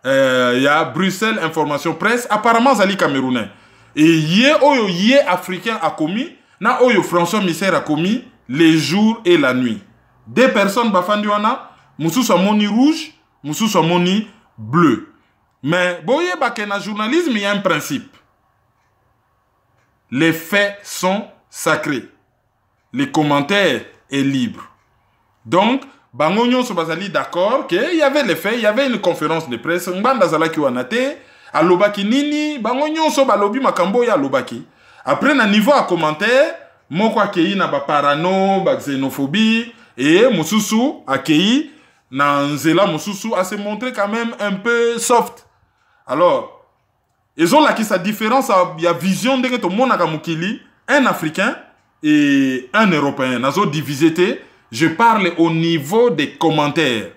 Il y a Bruxelles Information Presse, apparemment Zali Camerounais. Et yé africain a commis, na oyo François Misser a commis les jours et la nuit. Deux personnes bafandiwana, Moussou soit moni rouge, Moussou soit moni bleu. Mais, boye bakena journalisme, il y a un principe. Les faits sont sacrés. Les commentaires est libre. Donc, Bangonyo Sobazali d'accord qu'il y avait les faits, il y avait une conférence de presse, Mbanda Zalaki Wanate, à Lobaki Nini, Bangonyo Sobalobi Makambo ya Lobaki. Après, na niveau à commentaire, Moko akei na ba parano, ba xénophobie, et Moussoussou akei na Nzela Moussoussou a se montré quand même un peu soft. Alors, ils ont là qui sa différence, il y a vision de tout le monde un Africain et un Européen. Nazo divisé, je parle au niveau des commentaires.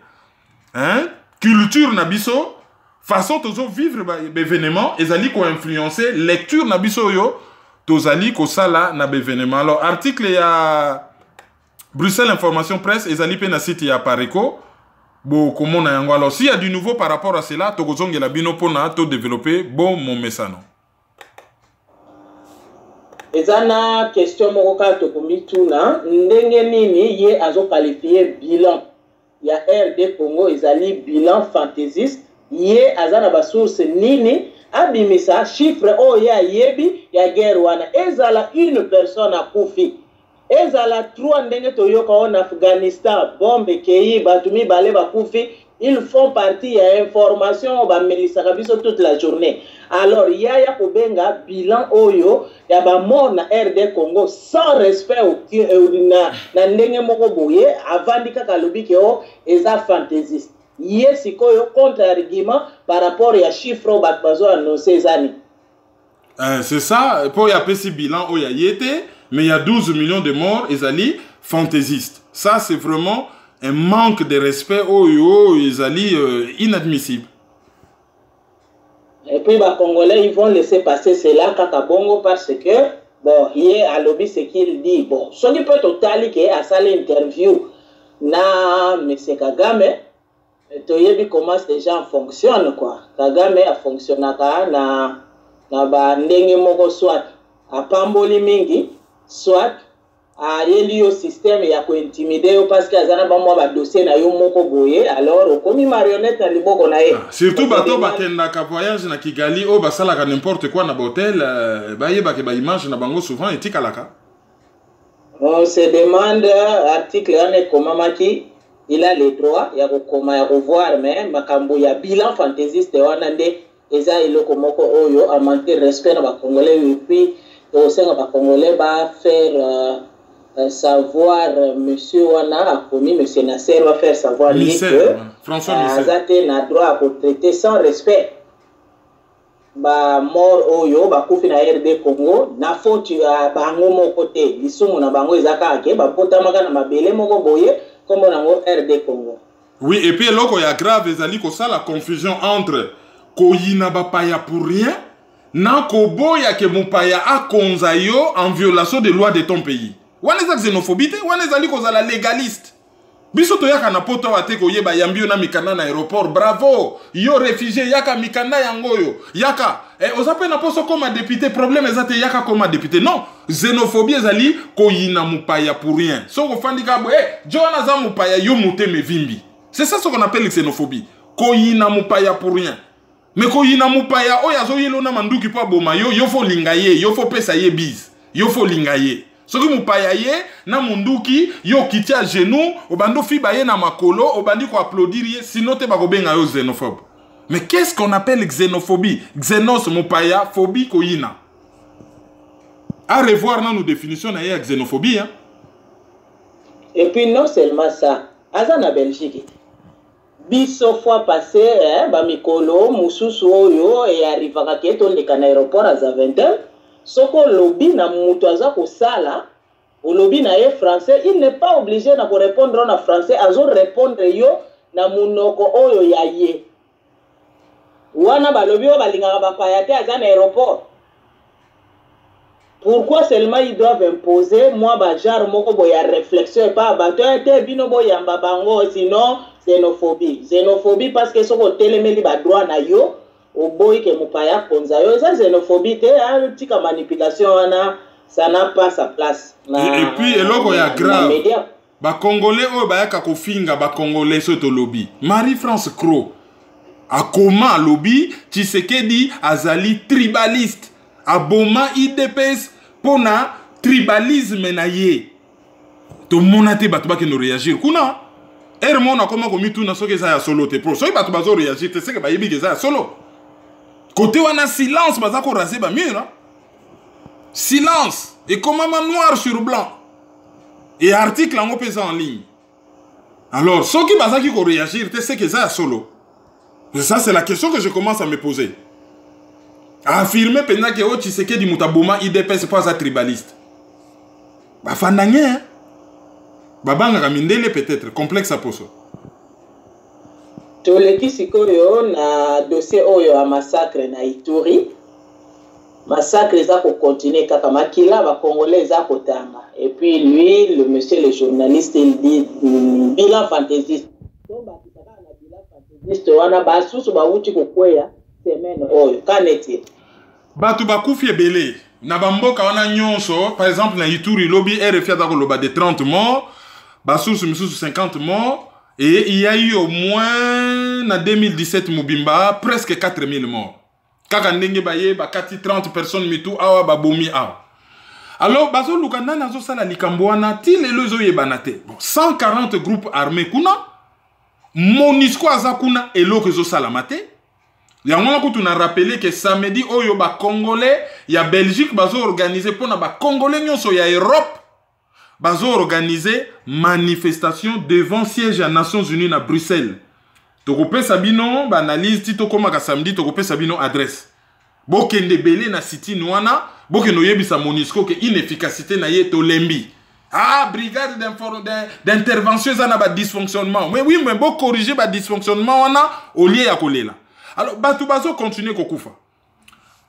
Hein? Culture nabiso, façon de vivre l'événement, ils allaient influencer lecture nabiso yo, tozali ko sala na l'événement. Alors, article il y a Bruxelles Information Presse, ils allaient na site il y a Pareco. Bon, comment on a alors s'il y a du nouveau par rapport à cela, Togozong et la Bino pour développer bon mon message. Ezana question mokoka tokomituna ndenge nini ye azo qualifier bilan ya RD Congo ezali bilan fantaisiste ye azana ba source nini abimisa chiffre o ya yebi ya guerre wana ezala une personne akufi. Ezala 3 ndenge toyoka en Afghanistan, bombe kei batumi bale bakufi, ils font partie ya information ba melisa kabiso toute la journée. Alors ya kobenga bilan oyo ya ba mort na RD Congo sans respect na ndenge moko boye avandika kalobi ke o eza fantaisiste. Ye sikoyo contre argument par rapport ya chiffre ba bazo annoncer zani. C'est ça, pour y appeler ce bilan oya yete mais il y a 12 millions de morts, ezali fantaisistes. Ça, c'est vraiment un manque de respect, ezali inadmissible. Et puis, les Congolais, ils vont laisser passer cela kaka bongo parce que, bon, hier, à lobby, ce qu'il dit, bon, ce qui peut totalement qui a ça l'interview, na, M. Kagame, tu sais comment ces gens fonctionnent, quoi. Kagame a fonctionné na ba ndenge moko soit a pamboli mingi, soit a yeli au système ya ko intimider parce que azana ba mo ba dossier na yo moko boye alors comme marionnette na liboko na ye surtout bato bakenda ka voyage na Kigali o basala ka n'importe quoi na hôtel ba yeba ke ba image na bango souvent etikalaka. On se demande article ane komamaki il a le droit ya ko koma ya revoir mais makambo ya bilan fantaisiste wana nde eza eloko moko oyo a manquer respect na ba congolais et puis aussi na ba congolais ba faire savoir monsieur wana a commis monsieur Nasser va faire savoir lui que François Misser azate na droit à traiter sans respect ba mort oyo ba kufi na RD Congo na faute ya bango moko te lisumu na bango ezaka ke ba potamaka na mabele moko boye comme nango RD Congo. Oui, et puis eloko ya grave ezali ko la confusion entre koyina bapaya pour rien na koboya ke mupaya akonza yo en violation des lois de ton pays. Wana eza xénophobie te, wana ezali kozala légaliste. Biso toyaka na poto wate koyeba yambio na mikanda na aéroport, bravo. Yo réfugié yaka mikanda yango yo. Yaka ozape na poso koma député, problème ezate yaka koma député. Non, xénophobie ezali koyina mupaya pour rien. Soko fandi kabo Joana za mupaya yo mute me vimbi. C'est ça ce qu'on appelle la xénophobie. Koyina mupaya pour rien. Mais koyina mupaya oyazo yelo na manduki po boma yo fo lingaye, yo fo pesa ye biz. Yo fo lingaye. Soki mupaya ye na munduki yo kiti à genoux obando fiba ye na makolo obandi ko applaudir ye sinon te bakobenga yo xénophobe. Mais qu'est-ce qu'on appelle xénophobie? Xénos mupaya, phobie koyina. À revoir dans nos définitions na ye xénophobie hein. Et puis non seulement ça, azana Belgique. Biso fois passé ba mikolo mususu oyo et arrivaka keto le kana aéroport à Zaventem. Soko lobby na mutu aza ko sala au lobby na ye français il n'est pas obligé na ko répondre en français azo répondre yo na munoko oyo ya ye wana ba lobby ba lingaka ba payate aza na aéroport. Pourquoi seulement ils doivent imposer moi ba genre moko boya réflexion et pas ba te bino boya mbabango sinon xénophobie parce que soko telemeli ba droit na yo au boy que mupaya konza yo ça xénophobie te tika manipulation wana ça n'a pas sa place et puis eloko ya grave ba congolais o ba yaka ko finga ba congolais soto lobby Marie-France Cro akoma lobby Tshisekedi azali tribaliste aboma IDPS pona tribalisme na ye to monate bato ba ke no réagir kuna mona koma ko mitu na soke za ya solo te pro soki bato bazo réagir te seke ba yebi ke za ya solo. Côté wana silence baza ko raser ba mur. Silence et comme noir sur blanc. Et article en pesa en ligne. Alors ceux qui baza qui ko réagir c'est que ça solo. Et ça c'est la question que je commence à me poser. À affirmer pendant que Tshisekedi mutaboma IDPS pas un tribaliste. Ba fandanye hein. Babanga kamindele peut-être complexe à poso. Toleki sikoyo na dossier oyo a massacre na Ituri. Massacre za ko continuer kaka makila ba congolais za kotanga. Et puis lui le monsieur le journaliste il dit bilan fantaisiste. Donc ba kitaka na bilan fantaisiste wana ba susu ba uti ko kweya semaine oyo kaneti. Batu bakufi ebele na bamboka wana nyonso par exemple na Ituri lobby RFA da ko loba de 30 morts, ba susu misusu 50 morts. Et il y a eu au moins, en 2017, Mobimba, presque 4000 morts. Kaka ndenge baye, ba 30 personnes mitou, awa ba bomi awa. Alors, bazo lukanda nazo sala likambwana, ti lelo zo yebanate. 140 groupes armés kuna, Monisco aza kuna, elo zo sala mate. Yangona kutu na rappelé que samedi, oyo ba Congolais, ya Belgique, bazo organisé pona ba Congolais nyonso ya Europe, bazo organisé manifestation devant siège des Nations Unies à Bruxelles. Tokope Sabino, analyse, tito koma ka samedi, tokope Sabino adresse. bokende belé na sitini wana bokende oyebisa MONUSCO ke inefficacité na ye to lembi. Ah, brigade d'intervention ça na ba dysfonctionnement. Mais oui, mais bon corriger ba dysfonctionnement wana au lieu ya kolela. Alors batu bazo continuer kokufa.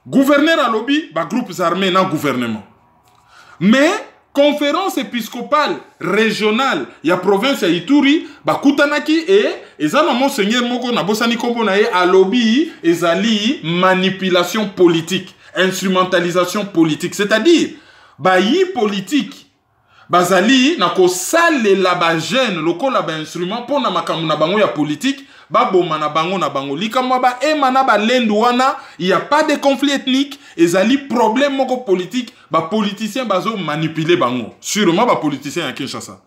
Gouverneur à lobby, ba groupes armés na gouvernement. Mais conférence épiscopale régionale ya province ya Ituri ba kutanaki ezana monseigneur moko na bosani kombo na ye a lobby ezali manipulation politique, instrumentalisation politique, c'est-à-dire ba yi politique bazali na ko salela ba jeune lokola ba instrument pona makamu na bango ya politique ba boma na bango likamwa ba emana ba lendu wana il y a pas de conflit ethnique ezali problème moko politique ba politicien bazo manipuler bango sûrement ba politicien ya Kinshasa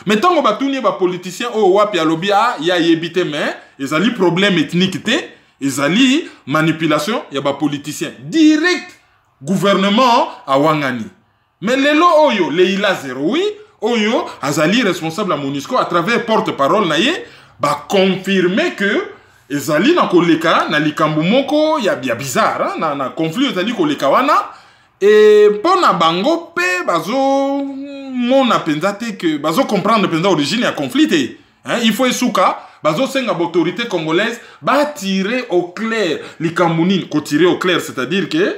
mais tango batuni ba politicien o wapi alobi ya yebite mais ezali problème ethnique te ezali manipulation ya ba politicien direct gouvernement a wangani. Mais lelo oyo Leila Zeroui oyo azali responsable à MONUSCO à travers porte-parole na ye ba confirmer que ezali na koleka na likambo moko ya bizarre na conflit ezali koleka wana et pona bango pe bazo mona penza te que bazo comprendre penza origine ya conflit te il faut esuka bazo senga autorité congolaise ba tirer au clair likambo nini ko tirer au clair c'est-à-dire que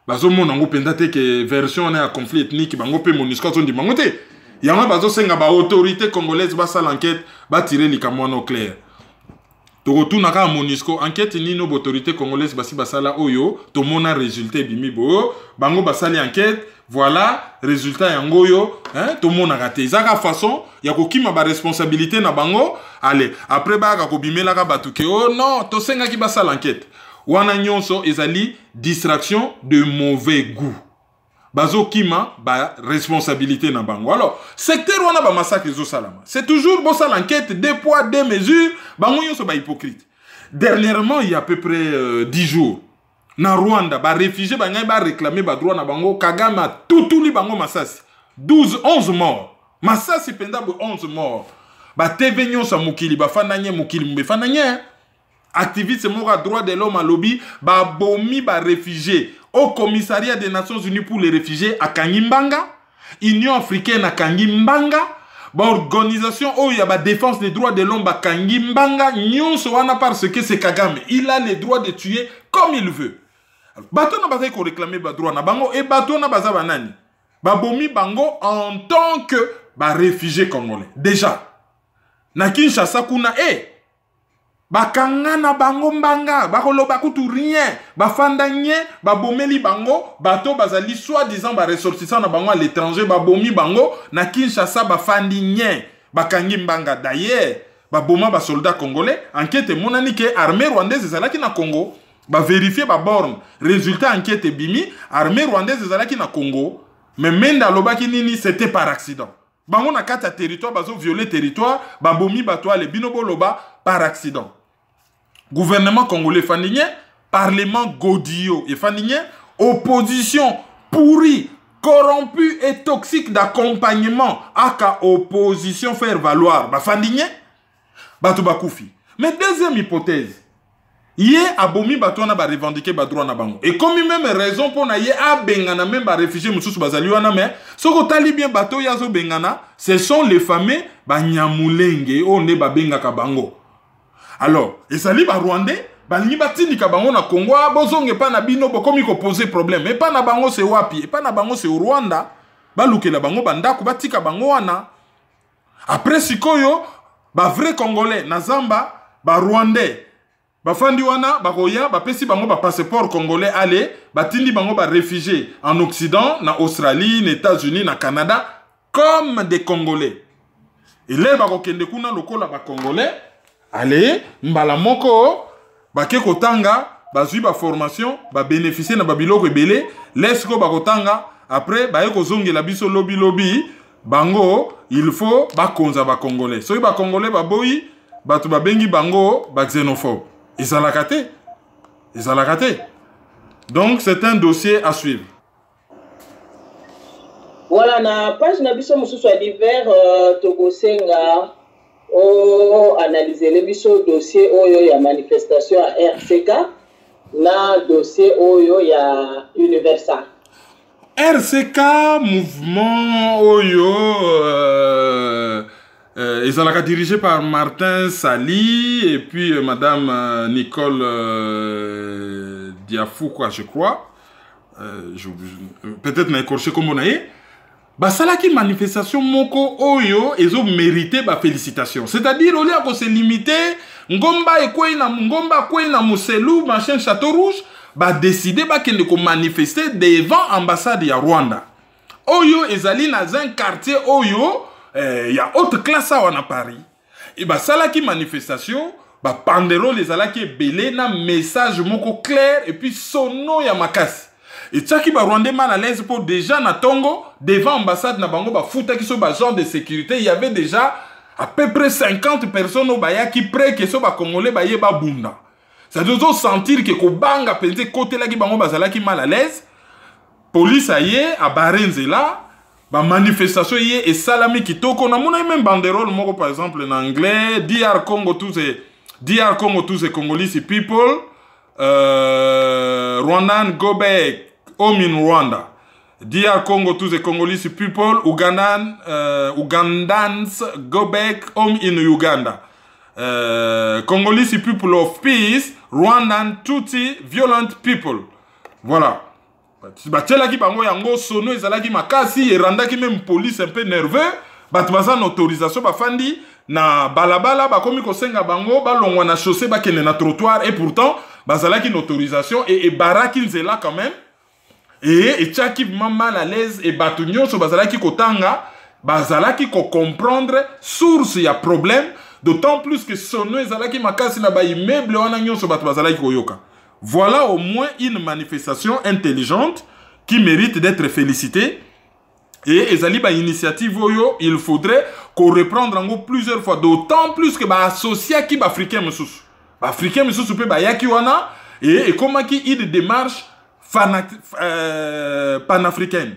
bazo mona ngo penza te que version na conflit ethnique bango pe MONUSCO zo ndi bango te yanga bazo senga ba autorité congolaise ba sala enquête ba tirer likambo no clair to retourna ka MONUSCO enquête ni no autorité congolaise basi basala oyo to mona résultat bimi bo bango basali enquête voilà résultat yango yo to mona raté zaka façon ya kokima ba responsabilité na bango allez après ba ka kobimela ka batuke oh non to senga ki basala enquête wana nyonso ezali distraction de mauvais goût bazo kima ba responsabilité na bango. Alors secteur wana ba massacre zo salama c'est toujours bo sala enquête deux poids deux mesures bango nyonso ba hypocrite. Dernièrement il y a à peu près 10 jours na Rwanda ba réfugié ba ngai ba réclamer ba droit na bango Kagame tutuli bango masasi 11 morts masasi penda bo 11 morts ba TV nyonso mukili ba fananye mukili mbe fananye activiste moko droit de l'homme à lobby ba bomi ba réfugié au commissariat des Nations Unies pour les réfugiés à Kangimbanga, Union africaine à Kangimbanga, ba organisation où il y a la défense des droits de l'homme à Kangimbanga, nyonso wana parce que c'est Kagame, il a le droit de tuer comme il veut. Bato na bazai ko réclamer ba droit na bango et bato na baza banani. Ba bomi bango en tant que ba réfugié congolais. Déjà na Kinshasa kuna bakanga na bango mbanga bakoloba kutu rien bafandanye babomeli bango bato bazali soi-disant ba ressortissant na bango à l'étranger babomi bango na Kinshasa bafandi nye bakangi mbanga. D'ailleurs baboma ba soldats congolais enquête monani ke armée rwandaise ezalaki na Congo ba vérifier ba borne résultat enquête bimi armée rwandaise ezalaki na Congo mais menda lobaki nini c'était par accident bango na kata territoire bazo violer territoire babomi bato ale binobo loba par accident. Gouvernement congolais fanigné, parlement Godillot et fanigné, opposition pourrie, corrompue et toxique d'accompagnement aka opposition faire valoir. Ba fanigné, bato bakoufi. Mais deuxième hypothèse, yé abomi bato na ba revendiquer ba droit na bango. Et comme même raison pour na yé a bengana même ba réfugié mususu bazali wana mais soko tali bien bato yazo bengana, ce sont les fameux ba nyamulenge o ne ba bengaka bango. Alors, ezali ba Rwandais, balingi batindika bango na Congo, bozonge pa na bino bokomi ko poser problème. Et pas na bango c'est wapi, et pas na bango c'est au Rwanda. Baluke la bango bandako batika bango wana. Après sikoyo, ba vrai Congolais na Zamba, ba Rwandais. Ba fandi wana, ba roya, ba pesi bango ba passeport congolais aller, batindi bango ba réfugiés en Occident, na Australie, na États-Unis, na Canada comme des Congolais. Et là ba kokende kuna lokola ba Congolais. Allez, mbala moko, bake kotanga, bazui ba formation, ba bénéficier na babiloko ebele, lesko ba kotanga, après ba eko zonge la biso lobby, bango, il faut ba konza ba congolais. Soki ba congolais ba boyi, batu ba bengi bango ba xénophobe. Ezalakate. Donc c'est un dossier à suivre. Voilà, na page na biso mususu ya divers tokosenga o analyser le biso dossier oyo ya manifestation à RCK na dossier oyo ya Universal. RCK mouvement oyo ils ont dirigé par Martin Sali et puis madame Nicole Diafou quoi je crois. Peut-être n'a écorché comme on a eu. Bah ça là qui manifestation moko oyo ils ont mérité bah félicitations. C'est-à-dire au lieu de se limiter ngomba et quoi na Mouselou machin Château Rouge bah décider bah qu'il ne manifester devant ambassade ya Rwanda. Oyo ezali dans un quartier oyo il y a haute classe à Paris. Et bah ça là qui manifestation bah pandero les ala qui belé na message moko clair et puis sono ya makasi. Et tchaki ba Rwandais mal à l'aise pour déjà na Tongo devant ambassade na bango ba fouta qui sont ba genre de sécurité, il y avait déjà à peu près 50 personnes au baya qui près que so ba congolais ba yeba bunda. Ça doit sentir que ko banga penté côté là qui bango bazala qui mal à l'aise. Police aye a Barenzela ba manifestation yé et salami kitoko na mona même banderole moko par exemple en anglais DR Congo tous ces Congolese people Rwandan go back home in Rwanda. DR Congo tous the Congolese people, Ugandans go back home in Uganda. Congolese people of peace, Rwandan Tutsi violent people. Voilà. Batela ki bango yango sono ezala ki makasi et randa ki même police un peu nerveux. Batbaza na autorisation bafandi na balabala bakomi kosenga bango balongwa na chaussée bakene na trottoir et pourtant bazala ki une autorisation et baraki nzela quand même. Et tchaki mal à l'aise et batunyo so bazalaki kotanga bazalaki ko comprendre source ya problème d'autant plus que sono ezalaki makasi na ba immeuble wana nyonso bat bazalaki koyoka. Voilà au moins une manifestation intelligente qui mérite d'être félicitée et ezali ba initiative oyo il faudrait qu'on reprendre en plusieurs fois d'autant plus que ba associé ki ba africain mususu. Ba africain mususu pe ba yaki wana et comment qui une démarche panafricaine.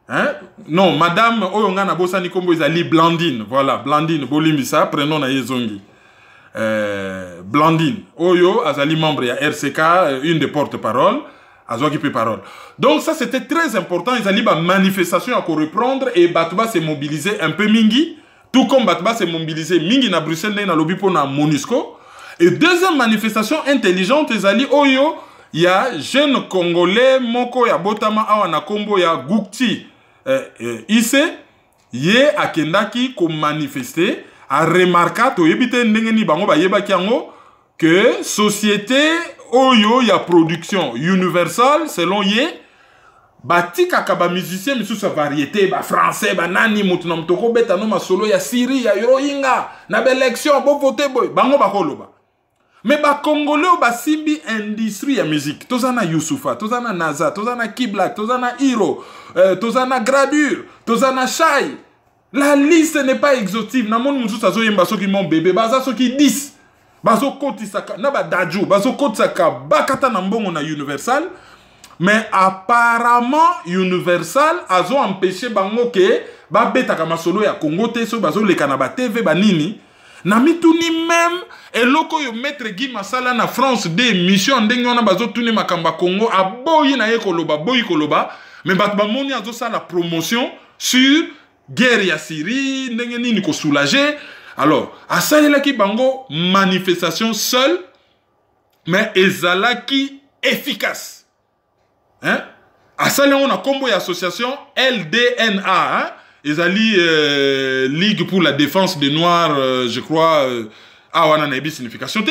Hein? Non, madame Oyonga na bossa ni kombo ezali Blandine. Voilà, Blandine Bolimbisa, prénom na yezongi. Blandine Oyo azali membre ya RCK, une des porte-parole, azoki pe parole. Donc ça c'était très important, ezali ba manifestation à reprendre et Batba s'est mobilisé un peu mingi, tout comme Batba s'est mobilisé mingi na Bruxelles na lobby pour na MONUSCO. Et deuxième manifestation intelligente ezali Oyo il y a jeune Congolais moko ya botama awa na kombo ya Gukti ise ye akendaki ko manifester a remarquer to yebite ndenge ni bango ba yebaki yango que société oyo ya production Universal selon ye batika ka ba musicien misusu variété ba français ba nani mutu na mtoko beta no masolo ya Siri ya Yoinga na ba élection bo voter boy bango ba koloba. Mais ba Congolais ba simbi industrie ya musique. Tozana Youssoufa, tozana Naza, tozana Kiblak, tozana Hiro, tozana Gradure, tozana Shai. La liste n'est pas exhaustive. Na mon musu sazo yemba soki mon bébé, baza soki 10. Bazo koti saka na ba Daju, bazo koti saka bakata na mbongo na Universal. Mais apparemment Universal azo empêché bango ke ba beta ka masolo ya Congo te so bazo leka na ba TV ba nini. Na mituni même et loko yo maître Guy Masala na France des missions ndenge wana bazo tuni makamba Congo a boyi na ye koloba boyi koloba mais bat ba moni azo sa la promotion sur guerre ya Syrie ndenge nini ko soulager. Alors asalela ki bango manifestation seule mais ezalaki efficace. Hein? Asalela on a combo ya association LDNA hein? Ezali Ligue pour la défense des Noirs, je crois, a wana na ebi signification te.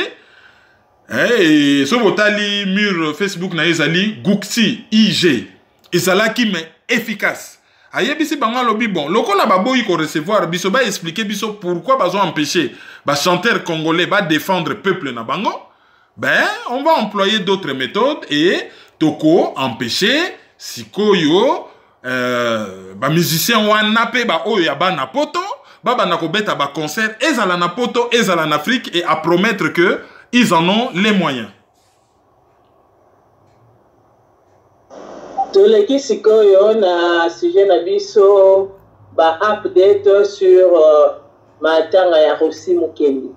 Et so botali mur Facebook na ezali Gukti IG. Ezalaki mais efficace. Ayebi si bango lobi bon, lokola baboyi ko recevoir biso ba expliquer biso pourquoi bazo empêcher ba chanteur congolais ba défendre peuple na bango. Ben, on va employer d'autres méthodes et toko empêcher sikoyo ba musicien wana pe ba oyo ya ba na poto ba na ko beta ba concert ezala na poto ezala en Afrique et à promettre que ils en ont les moyens. Toleki sikoyo na sujet na biso ba update sur matanga ya Rossi Mukendi.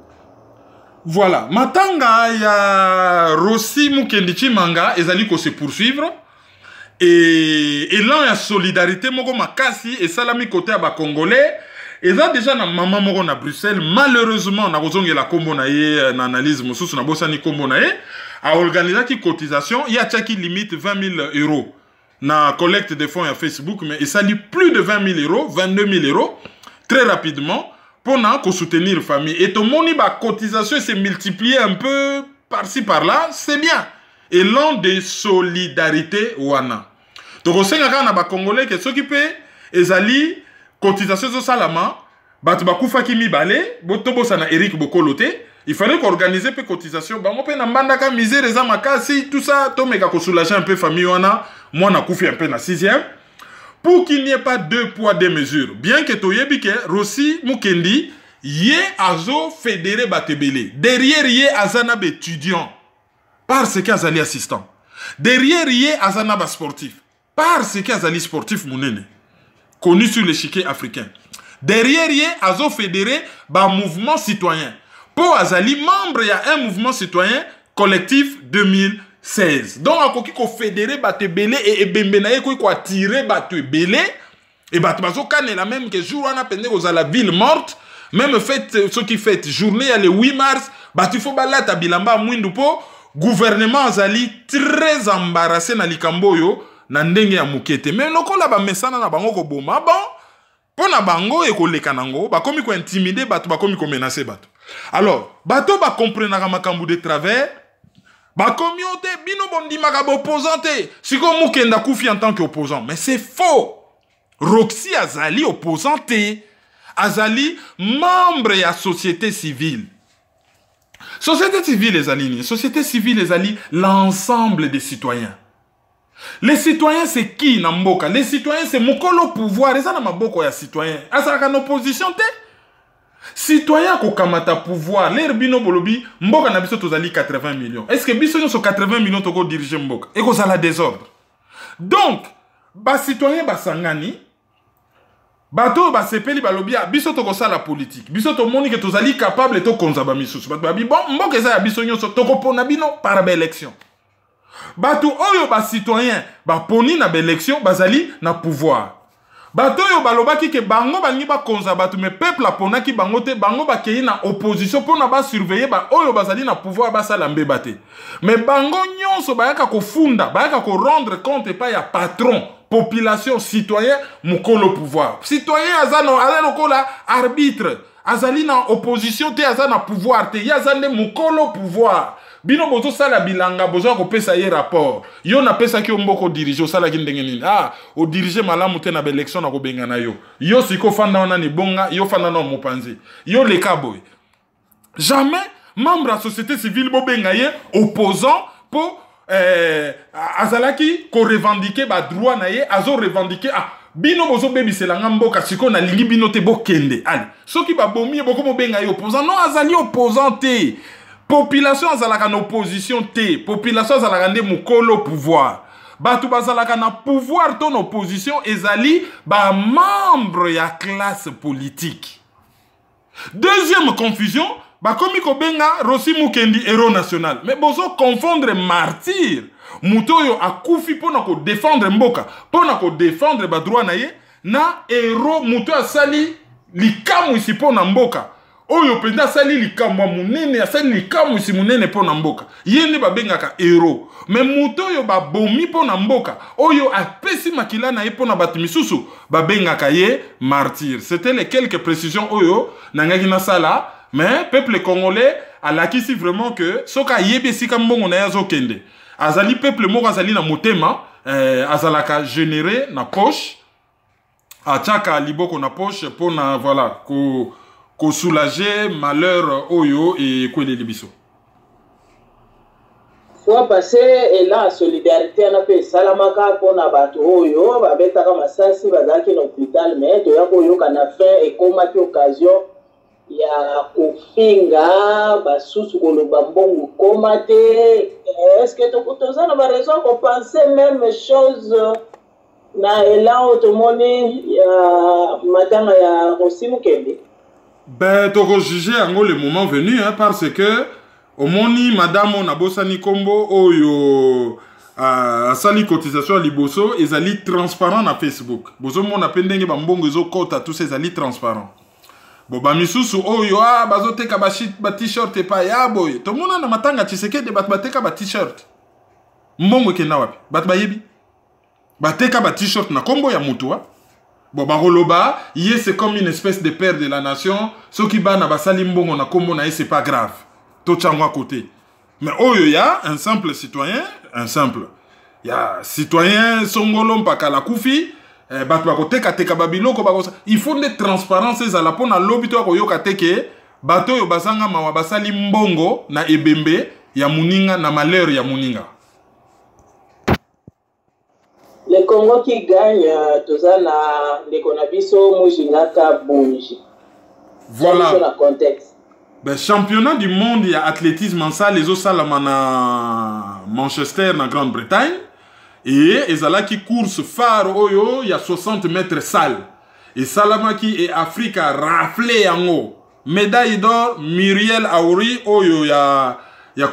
Voilà. Matanga ya Rossi Mukendi Chimanga ezali ko se poursuivre. Et là, il y a solidarité, moko makasi, et salami côté à Congolais. Et là, déjà, na maman moko na Bruxelles, malheureusement, na kozongi la kombo na ye, na analyse, mosusu na bossa ni kombo na ye, a organisé qui cotisation, il y a qui limite 20 000 euros. Na collecte de fonds à Facebook, mais il s'allie plus de 20 000 euros, 22 000 euros, très rapidement, pour soutenir la famille. Et tout le monde, la cotisation s'est multipliée un peu par-ci, par-là, c'est bien. Et l'an de solidarité, wana. Donc, on sait que les Congolais qui s'occupent, ils allaient cotisation de salama, Batoubakou Kimi Balé, Botobosana Eric Bokolote, il fallait qu'organiser peu cotisation. Bah, on peut n'ambandaka misère, les amakasi, tout ça, tout méga soulager un peu famille, wana, moi, na koufi un peu na 6e, pour qu'il n'y ait pas deux poids, deux mesures. Bien que Toyebike, Rossi Mukendi, yé azo fédéré Batebele. Derrière yé azanab étudiant, parce qu'il y a des assistants. Derrière yé azanab sportif. Parce qu'il y a des sportifs mounene, connus sur l'échiquier africain. Derrière yé, azo fédéré, ba mouvement citoyen. Pour Azali, membre, il y a un mouvement citoyen collectif 2016. Donc, à quoi qu'on fédéré, bate belé, et bembenaye, quoi tiré, bate belé, et bate bazo kane la même que jour, on a peine aux à la ville morte, même fait, ce qui fait journée, le 8 mars, bate faut balat à bilamba, mouindoupo, gouvernement Azali, très embarrassé na likamboyo, na ndenge ya mukete. Mais loko la ba mesana na bango ko boma bon pona bango e ko lekanango ba komi ko intimider bato ba komi ko menacer bato. Alors bato ba comprendre ka makambu de travers ba communauté bino bondi makabo opposante siko mukenda kufi en tant qu'opposant, mais c'est faux. Roxy Azali opposante, Azali membre ya société civile. Société civile les alignes, société civile les alliés, l'ensemble des citoyens. Les citoyens, c'est qui Namboka? Les citoyens, c'est Mokolo pouvoir. Et ça, n'a pas ya citoyen. Ah, ça, c'est une opposition, te? Citoyen, ko kamata pouvoir. L'herbino bolobi, Mboka na biso tozali 80 millions. Est-ce que biso sur 80 millions toko diriger Mboka? Et ko ça la désordre. Donc, ba citoyen, ba sangani, bato, ba sepeli, ba lobia, biso toko ça la politique. Biso to moni que tozali capable to konzaba misusu. Bato babi, bon, Mboka ça ya biso nyoso toko pona bino par élection. Bato oyo ba citoyen ba poni na élection bazali na pouvoir. Bato oyo balobaki ke bango bangi ba konza bato mais peuple apona ki bango te bango ba kei na opposition pona ba surveiller ba oyo bazali na pouvoir ba sala mbeba te. Mais bango nyonso ba yaka ko funda, ba yaka ko rendre compte pa ya patron, population, citoyen, mukolo pouvoir. Citoyen azano kola arbitre, azali na opposition te azana pouvoir te, yazane mukolo pouvoir. Bino bozo sala bilanga bozo ko pesa ye rapport. Yo na pesa ki omboko diriger sala ki ndenge nini. Ah, o diriger malamu te na élection na ko benga na yo. Yo siko fanda wana ni bonga, yo fanda na mopanzi. Yo le kaboy. Jamais membre de la société civile bo benga ye opposant pour azalaki ko revendiquer ba droit na ye, azo revendiquer bino bozo bebi selanga mboka siko na lingi bino te bokende. Allez, soki ba bomi boko mo benga ye opposant, non azali opposant te. Population azalaka na opposition te, population azalaka nde mukolo pouvoir. Batu bazalaka na pouvoir ton opposition ezali ba membre ya classe politique. Deuxième confusion, ba komi ko benga Rossi Mukendi héros national. Mais bozo confondre martyr. Mutoyo akufi pona ko défendre mboka, pona ko défendre ba droit na ye na héros muto asali likamu isi pona mboka. Oyo penda sali likamwa munene asali likamu isi munene pona mboka yende babengaka héros mais muto oyo babomi pona mboka oyo apesi makila na ye pona bato misusu babengaka ye martyr. C'était les quelques précisions oyo nangaki na sala, mais peuple congolais alakisi vraiment que soka yebi sika mbongo na yazo kende azali peuple moko azali na motema azalaka généré na poche achaka liboko na poche pona voilà ko soulager malheur oyo et quoi les libiso. Fois passé et là solidarité on a fait salamaka pour na bato oyo ba betaka masasi bazaki na hôpital mais to yako yo kana fait et comme à occasion ya kofinga basusu koloba mbongo komate. Est-ce que to ça na ba raison qu'on pensait même chose na elan automoni ya matanga ya Rossi Mukendi? Ben, tu vas juger le moment venu, hein, parce que au moni madame on a bossani combo oyo sali cotisation à liboso et zali transparent na Facebook. Bozo mon appendenge bambongo zo kota tous ces zali transparent. Bo ba misusu oyo bazo teka ba t-shirt et pa ya boy. To mona na matanga Tshisekedi bat bateka ba t-shirt. Mbongo ke na wapi? Bat bayebi. Bateka ba t-shirt na combo ya mutu wa. Bon, Baroloba, c'est comme une espèce de père de la nation. Ce qui bat na basali mbongo na kombo na c'est pas grave. Tout à côté. Mais oh, il y a un simple citoyen, il y a citoyen songolom pakala koufi, il faut des transparences à la pona lobito ko yoka teke, bato yo basanga mawa basali mbongo na ebembe ya muninga na malheur ya muninga. Le Congo qui gagne, Tozana, les Konabiso, Mujinaka, Bunji. Voilà. Le contexte. Ben, championnat du monde, il y a athlétisme en salle, les autres salles à Manchester, en Grande-Bretagne. Et ils ont qui course phare, il y a 60 mètres salle. Et Salamaki et Afrique a raflé en haut. Médaille d'or, Muriel Aouri, il y a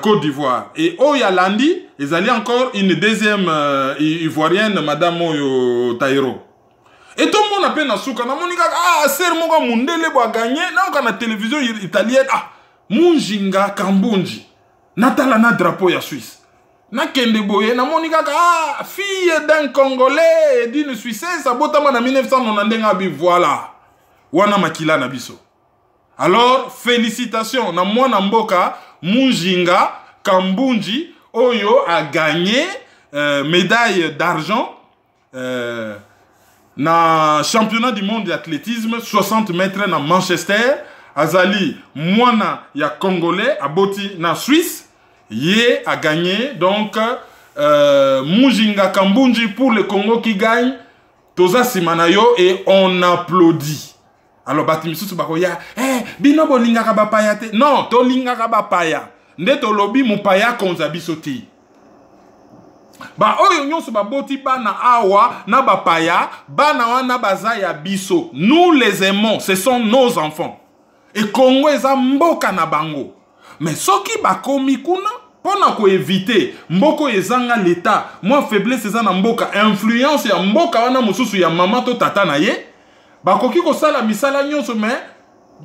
Côte d'Ivoire. Et il y a Landi, ils allaient encore une deuxième ivoirienne, Madame Oyo Taïro. Et tout le monde a peine à souka. C'est mon Mundele a gagné. Dans la télévision italienne, Munjinga Kambunji. Natalana drapeau ya Suisse. Na kende boye, na monika fille d'un Congolais et d'une Suissaise, ça botama na 1991 voilà. Wana makila na biso. Alors, félicitations. Na mwana mboka, Munjinga Kambunji, Oyo a gagné médaille d'argent na championnat du monde d'athlétisme 60 mètres na Manchester. Azali, mwana ya Congolais, aboti na Suisse. Yé a gagné. Donc, Munjinga Kambunji pour le Congo qui gagne. Toza Simanayo et on applaudit. Alors, Batimisusu Bakoya, bino bolinga kabapaya te. Non, to linga kabapaya. Nde to lobi mupaya konzabisoti. Ba oyo nyonso baboti bana awa na bapaya, bana wana bazaya biso. Nous les aimons, ce sont nos enfants. Et Congo eza mboka na bango. Mais soki bakomi kuna, pona ko éviter mboko ezanga l'état, moi faiblesse eza na mboka, influence ya mboka wana mususu ya mama to tata na ye. Bakoki ko sala misala nyonso mais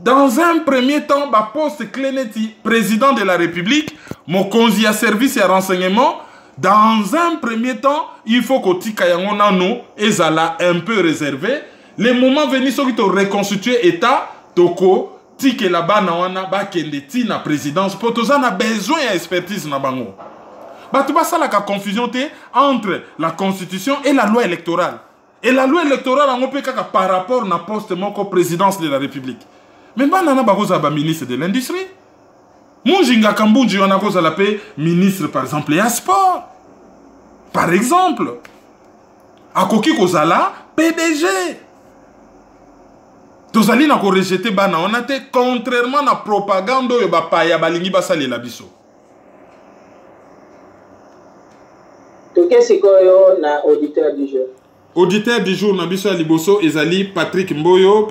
dans un premier temps, ba poste Cléneti, président de la République, mokonzi ya service ya renseignement. Dans un premier temps, il faut que tika yango nano ezala un peu réservé. Les moments venus sont to reconstituer état toko tike la ba na wana ba kende ti na présidence pour toza na besoin ya expertise na bango. Ba tu ba sala ka confusion te entre la constitution et la loi électorale. Et la loi électorale on peut kaka par rapport na poste moko présidence de la République. Mais ba nana ba koza ba ministre de l'industrie. Munjinga Kambunji on a cause à la paix, ministre par exemple et à sport. Par exemple, Akoki Kozala, PDG. Tozali na ko rejeté bana on a été contrairement na propagande yo ba paya balingi basali la biso. To qu'est-ce que na auditeur du jour? Auditeur du jour na biso liboso ezali Patrick Mboyo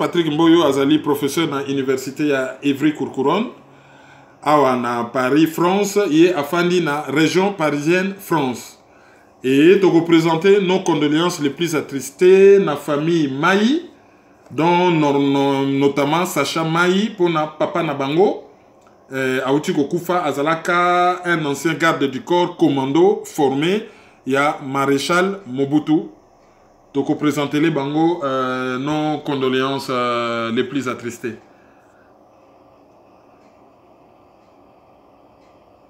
azali professeur na université ya Évry-Courcouronnes. Awa na Paris, France, et afandi na région parisienne, France. Et te représenter nos condoléances les plus attristées na famille Maï, dont notamment Sacha Maï pour na papa Nabango, Aouti Kokufa Azalaka, un ancien garde du corps commando formé, il y a maréchal Mobutu. Te représenter les Bango, nos condoléances les plus attristées.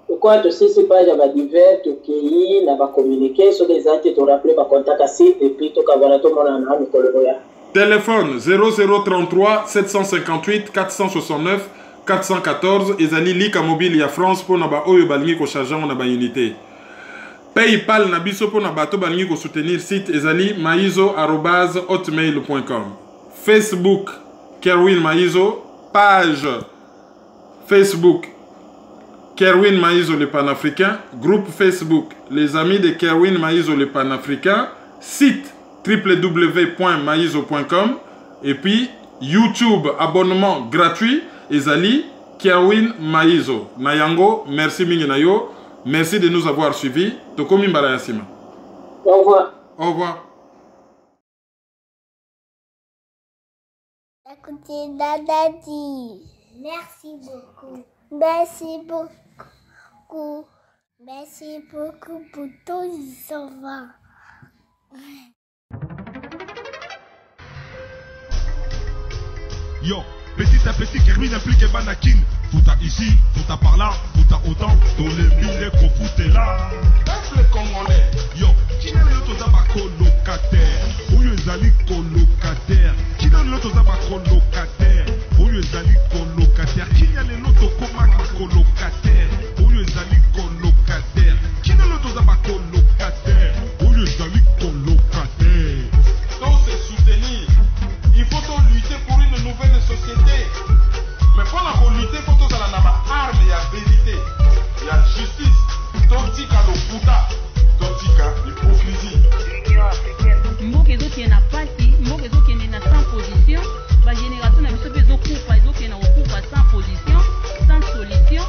Pourquoi tu sais pas j'avais divers tu qui n'a pas communiqué sur les actes tu rappelé par contact à site et puis tu vas tout mon nom de collaborer. Téléphone 0033 758 469 414 ezali lika mobile ya France pour na ba oyo balingi ko charger na ba unité. PayPal na biso pour na bato balingi ko soutenir site ezali maizo@hotmail.com. Facebook Kerwin Maizo, page Facebook Kerwin Maizo le Panafricain, groupe Facebook Les Amis de Kerwin Maizo le Panafricain, site www.maizo.com et puis YouTube abonnement gratuit ezali Kerwin Maizo Nayango. Merci mingi na yo. Merci de nous avoir suivis. Tokomi mbala ya sima. Au revoir. Au revoir. Écoutez Dadadi. Merci beaucoup. Merci beaucoup. Merci beaucoup pour tous les enfants. Yo, petit à petit, Kerwin implique Banakin. Fouta ici, fouta par là, fouta autant. Dans les milliers qu'on foutait là. Peuple congolais. Yo, qui n'a le toza ba colocataire. Oyo ezali colocataire. Qui n'a le toza ba colocataire. Oyo ezali colocataire. Qui n'a le loto koma colocataire. Oyo ezali colocataire. Qui n'a le toza ba colocataire. Oyo ezali colocataire. Donc c'est soutenir. Il faut lutter pour une nouvelle société. Mais pour la lutter, il faut que ça ait arme, il y a vérité, il y a justice. Tontika le puta, tontika l'hypocrisie. Mbokezo qui est na parti, mbokezo qui est na sans position, la génération n'a pas besoin de couper, donc qui est sans position, sans solution.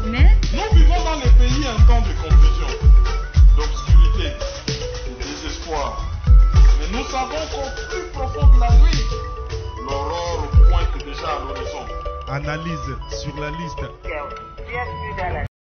Mais nous vivons dans les pays un temps de confusion, d'obscurité, de désespoir. Mais nous savons qu'au plus profond de la nuit, l'aurore pointe déjà à l'horizon. Analyse sur la liste.